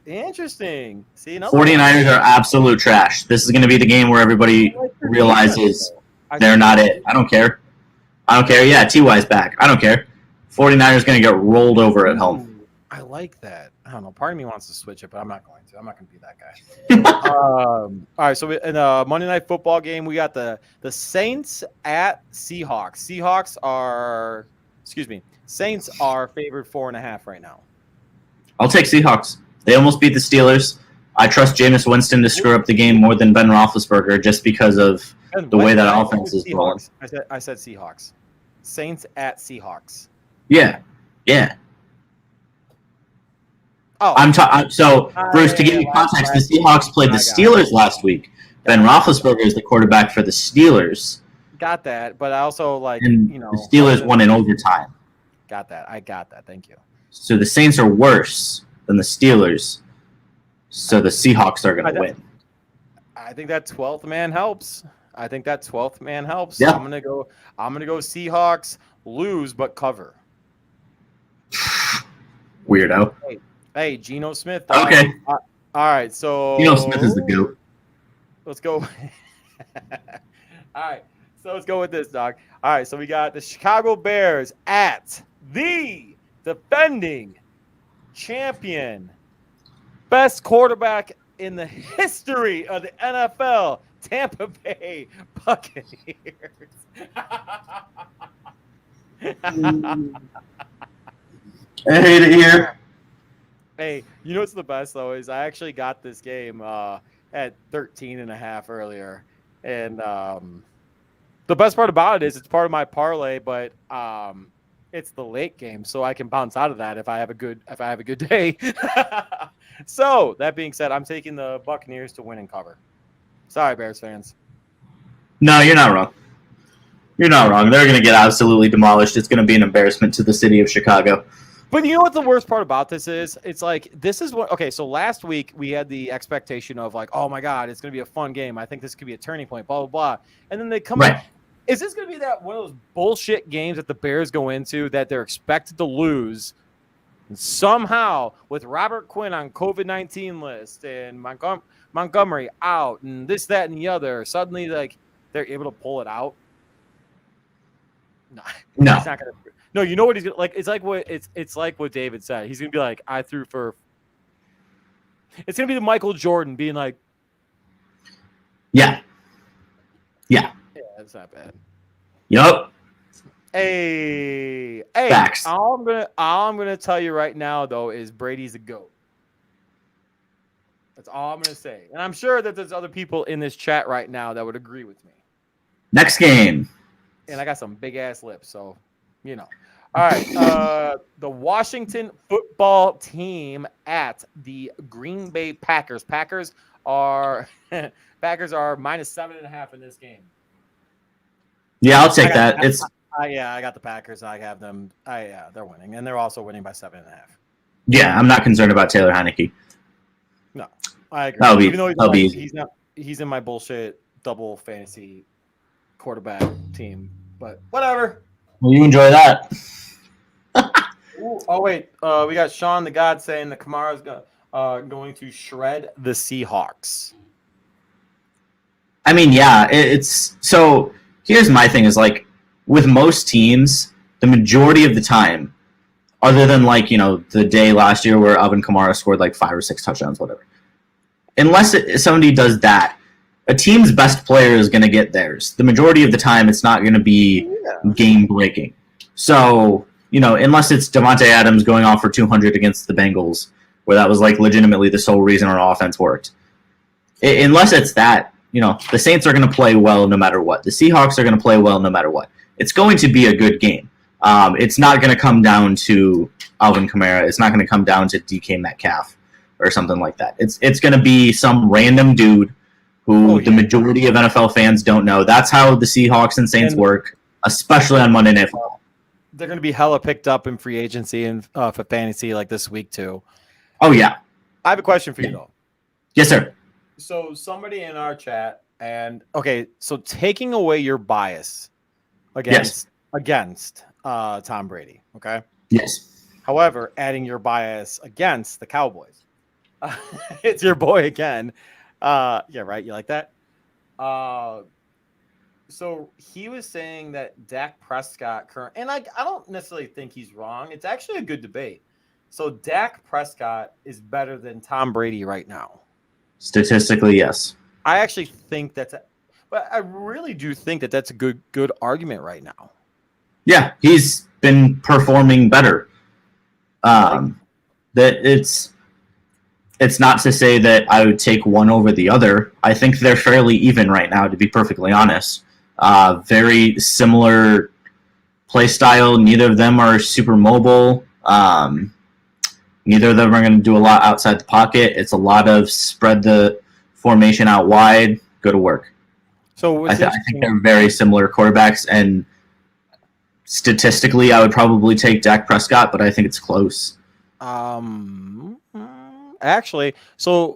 Interesting. See, 49ers are absolute trash. This is going to be the game where everybody realizes they're not it. I don't care. Yeah, T.Y.'s back. I don't care. 49ers going to get rolled over at home. I like that. I don't know. Part of me wants to switch it, but I'm not going to. I'm not going to be that guy. All right, so in a Monday Night Football game, we got the Saints at Seahawks. Seahawks are Saints are favored 4.5 right now. I'll take Seahawks. They almost beat the Steelers. I trust Jameis Winston to screw up the game more than Ben Roethlisberger just because of the way that offense is rolling. I said Seahawks. Saints at Seahawks. Yeah. Oh, So, Bruce, to give you context, the Seahawks played the Steelers last week. Ben Roethlisberger is the quarterback for the Steelers. Got that, but I also And the Steelers won in overtime. Got that. I got that. Thank you. So the Saints are worse than the Steelers. So the Seahawks are going to win. I think that 12th man helps. Yeah. I'm gonna go Seahawks, lose but cover. Weirdo. Hey, Geno Smith. Okay. All right, so Geno Smith is the GOAT. Let's go. All right, so let's go with this, Doc. All right, so we got the Chicago Bears at the defending champion, best quarterback in the history of the NFL, Tampa Bay Buccaneers. I hate it here. Hey, you know what's the best though is I actually got this game at 13.5 earlier, and the best part about it is it's part of my parlay, but it's the late game, so I can bounce out of that if I have a good day. So that being said, I'm taking the Buccaneers to win and cover. Sorry, Bears fans. No, you're not wrong. You're not wrong. They're going to get absolutely demolished. It's going to be an embarrassment to the city of Chicago. But you know what the worst part about this is? It's like, this is what, okay, so last week we had the expectation of like, oh my God, it's going to be a fun game. I think this could be a turning point, blah, blah, blah. And then they come up. Is this going to be that one of those bullshit games that the Bears go into that they're expected to lose? And somehow, with Robert Quinn on COVID-19 list and Montgomery out and this, that, and the other, suddenly like they're able to pull it out? No. He's not gonna. No, you know what he's gonna like. It's like what David said. He's gonna be like, I threw for. It's gonna be the Michael Jordan being like. Yeah, that's not bad. Yup. Hey, Facts. All I'm gonna tell you right now though is Brady's a GOAT. That's all I'm gonna say, and I'm sure that there's other people in this chat right now that would agree with me. Next game. And I got some big ass lips, so you know. All right, the Washington football team at the Green Bay Packers. Packers are -7.5 in this game. Yeah, I'll take that. I got the Packers. I have them. They're winning, and they're also winning by 7.5. Yeah, I'm not concerned about Taylor Heineke. No, I agree. Even though he's in my bullshit double fantasy quarterback team, but whatever. Well, you enjoy that. Ooh, oh wait, we got Sean the God saying that Kamara's going to shred the Seahawks. I mean, yeah, it's so. Here's my thing: is like with most teams, the majority of the time, other than like the day last year where Alvin Kamara scored like 5 or 6 touchdowns, whatever. Unless somebody does that, a team's best player is going to get theirs. The majority of the time, it's not going to be game breaking. So, unless it's Devontae Adams going off for 200 against the Bengals, where that was like legitimately the sole reason our offense worked. Unless it's that, the Saints are going to play well no matter what. The Seahawks are going to play well no matter what. It's going to be a good game. It's not going to come down to Alvin Kamara. It's not going to come down to DK Metcalf or something like that. It's going to be some random dude who the majority of NFL fans don't know. That's how the Seahawks and Saints work, especially on Monday Night Football. They're going to be hella picked up in free agency and for fantasy like this week too. Oh, yeah. I have a question for you, though. Yes, sir. So somebody in our chat, so taking away your bias against Tom Brady, okay? Yes. However, adding your bias against the Cowboys. It's your boy again. Yeah, right? You like that? So he was saying that Dak Prescott and I don't necessarily think he's wrong. It's actually a good debate. So Dak Prescott is better than Tom Brady right now. Statistically, yes. I actually think but I really do think that that's a good argument right now. Yeah, he's been performing better. That it's not to say that I would take one over the other. I think they're fairly even right now, to be perfectly honest. Very similar play style. Neither of them are super mobile. Neither of them are going to do a lot outside the pocket. It's a lot of spread the formation out wide, go to work. So I think they're very similar quarterbacks, and statistically, I would probably take Dak Prescott, but I think it's close. Actually, so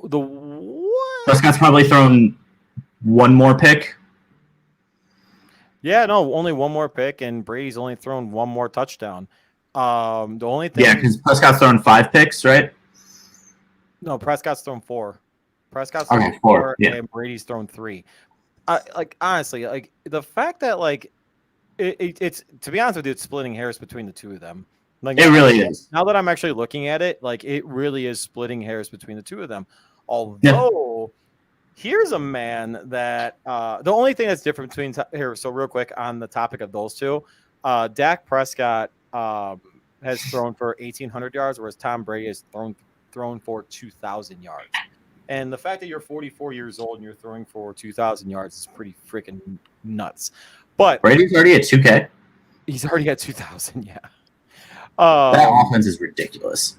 Prescott's probably thrown one more pick. Yeah, no, only one more pick, and Brady's only thrown one more touchdown. The only thing, Yeah, because Prescott's thrown 5 picks, right? no, Prescott's thrown 4. Prescott's Okay, thrown 4, 4, yeah. and Brady's thrown 3. Honestly, like the fact that like it's to be honest with you, it's splitting hairs between the two of them. Like It really is. Now that I'm actually looking at it, like it really is splitting hairs between the two of them. Although here's a man that the only thing that's different between here. So real quick on the topic of those two, Dak Prescott has thrown for 1,800 yards, whereas Tom Brady has thrown for 2,000 yards. And the fact that you're 44 years old and you're throwing for 2,000 yards is pretty freaking nuts. But Brady's already at 2K. he's already got 2,000. Yeah. That offense is ridiculous.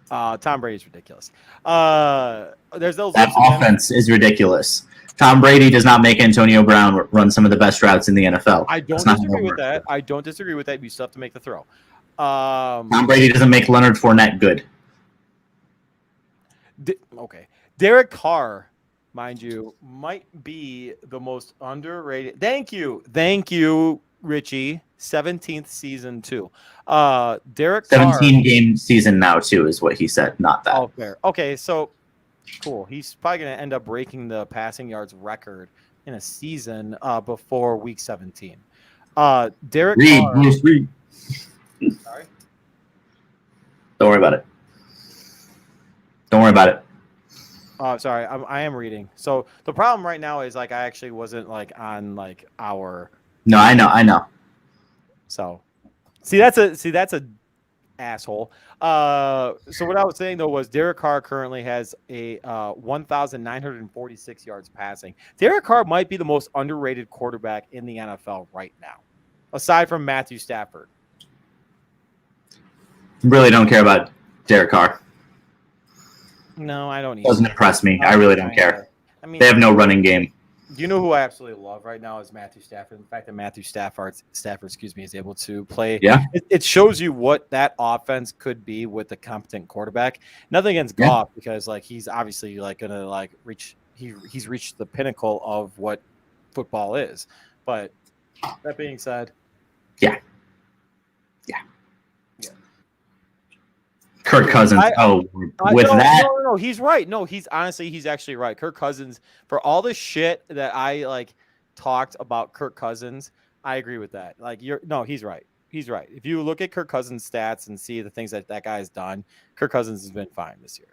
Tom Brady's ridiculous. There's those. That offense is ridiculous. Tom Brady does not make Antonio Brown run some of the best routes in the NFL. I don't disagree with that. I don't disagree with that. You still have to make the throw. Tom Brady doesn't make Leonard Fournette good. Okay. Derek Carr, mind you, might be the most underrated. Thank you, Richie. 17th season too. Derek 17 Carr, game season now too is what he said, not that. Oh, fair. Okay, so cool. He's probably going to end up breaking the passing yards record in a season before week 17. Derek Carr. Reed. Sorry. Don't worry about it. Don't worry about it. Oh, sorry. I am reading. So the problem right now is like I actually wasn't like on like our. No, I know. So, see that's a asshole. So what I was saying though was Derek Carr currently has a 1,946 yards passing. Derek Carr might be the most underrated quarterback in the NFL right now, aside from Matthew Stafford. Really don't care about Derek Carr. No, I don't. Doesn't impress me. I really don't care. I mean, They have no running game. You know who I absolutely love right now is Matthew Stafford. The fact that Matthew Stafford, is able to play. Yeah. It shows you what that offense could be with a competent quarterback. Nothing against Goff because like he's obviously like gonna like reach. He's reached the pinnacle of what football is. But that being said, Yeah. Kirk Cousins. No, he's right. No, he's actually right. Kirk Cousins, for all the shit that I like talked about Kirk Cousins, I agree with that. Like he's right. He's right. If you look at Kirk Cousins' stats and see the things that guy has done, Kirk Cousins has been fine this year.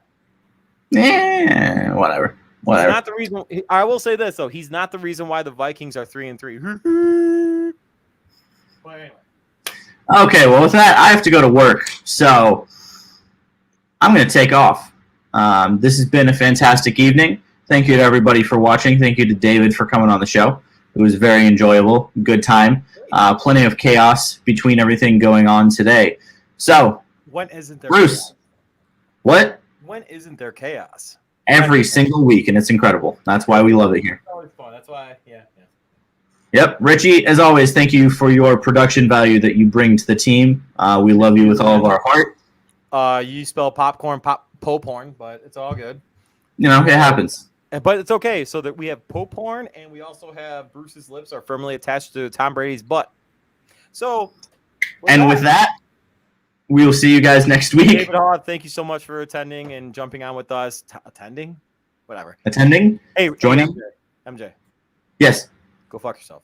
Whatever. He's not the reason. I will say this though, he's not the reason why the Vikings are 3-3. But anyway. Okay, well with that, I have to go to work, so I'm going to take off. This has been a fantastic evening. Thank you to everybody for watching. Thank you to David for coming on the show. It was very enjoyable. Good time. Plenty of chaos between everything going on today. So, when isn't there Bruce, chaos? What? When isn't there chaos? Every single week, and it's incredible. That's why we love it here. It's always fun. That's why, yeah. Yep. Richie, as always, thank you for your production value that you bring to the team. We love you with all of our heart. You spell popcorn, po-porn, but it's all good. You know, it happens. But it's okay. So that we have po-porn, and we also have Bruce's lips are firmly attached to Tom Brady's butt. So, with that, we will see you guys next week. David Haugh, thank you so much for attending and jumping on with us. Attending? Whatever. Attending? Hey, joining? MJ. Yes. Go fuck yourself.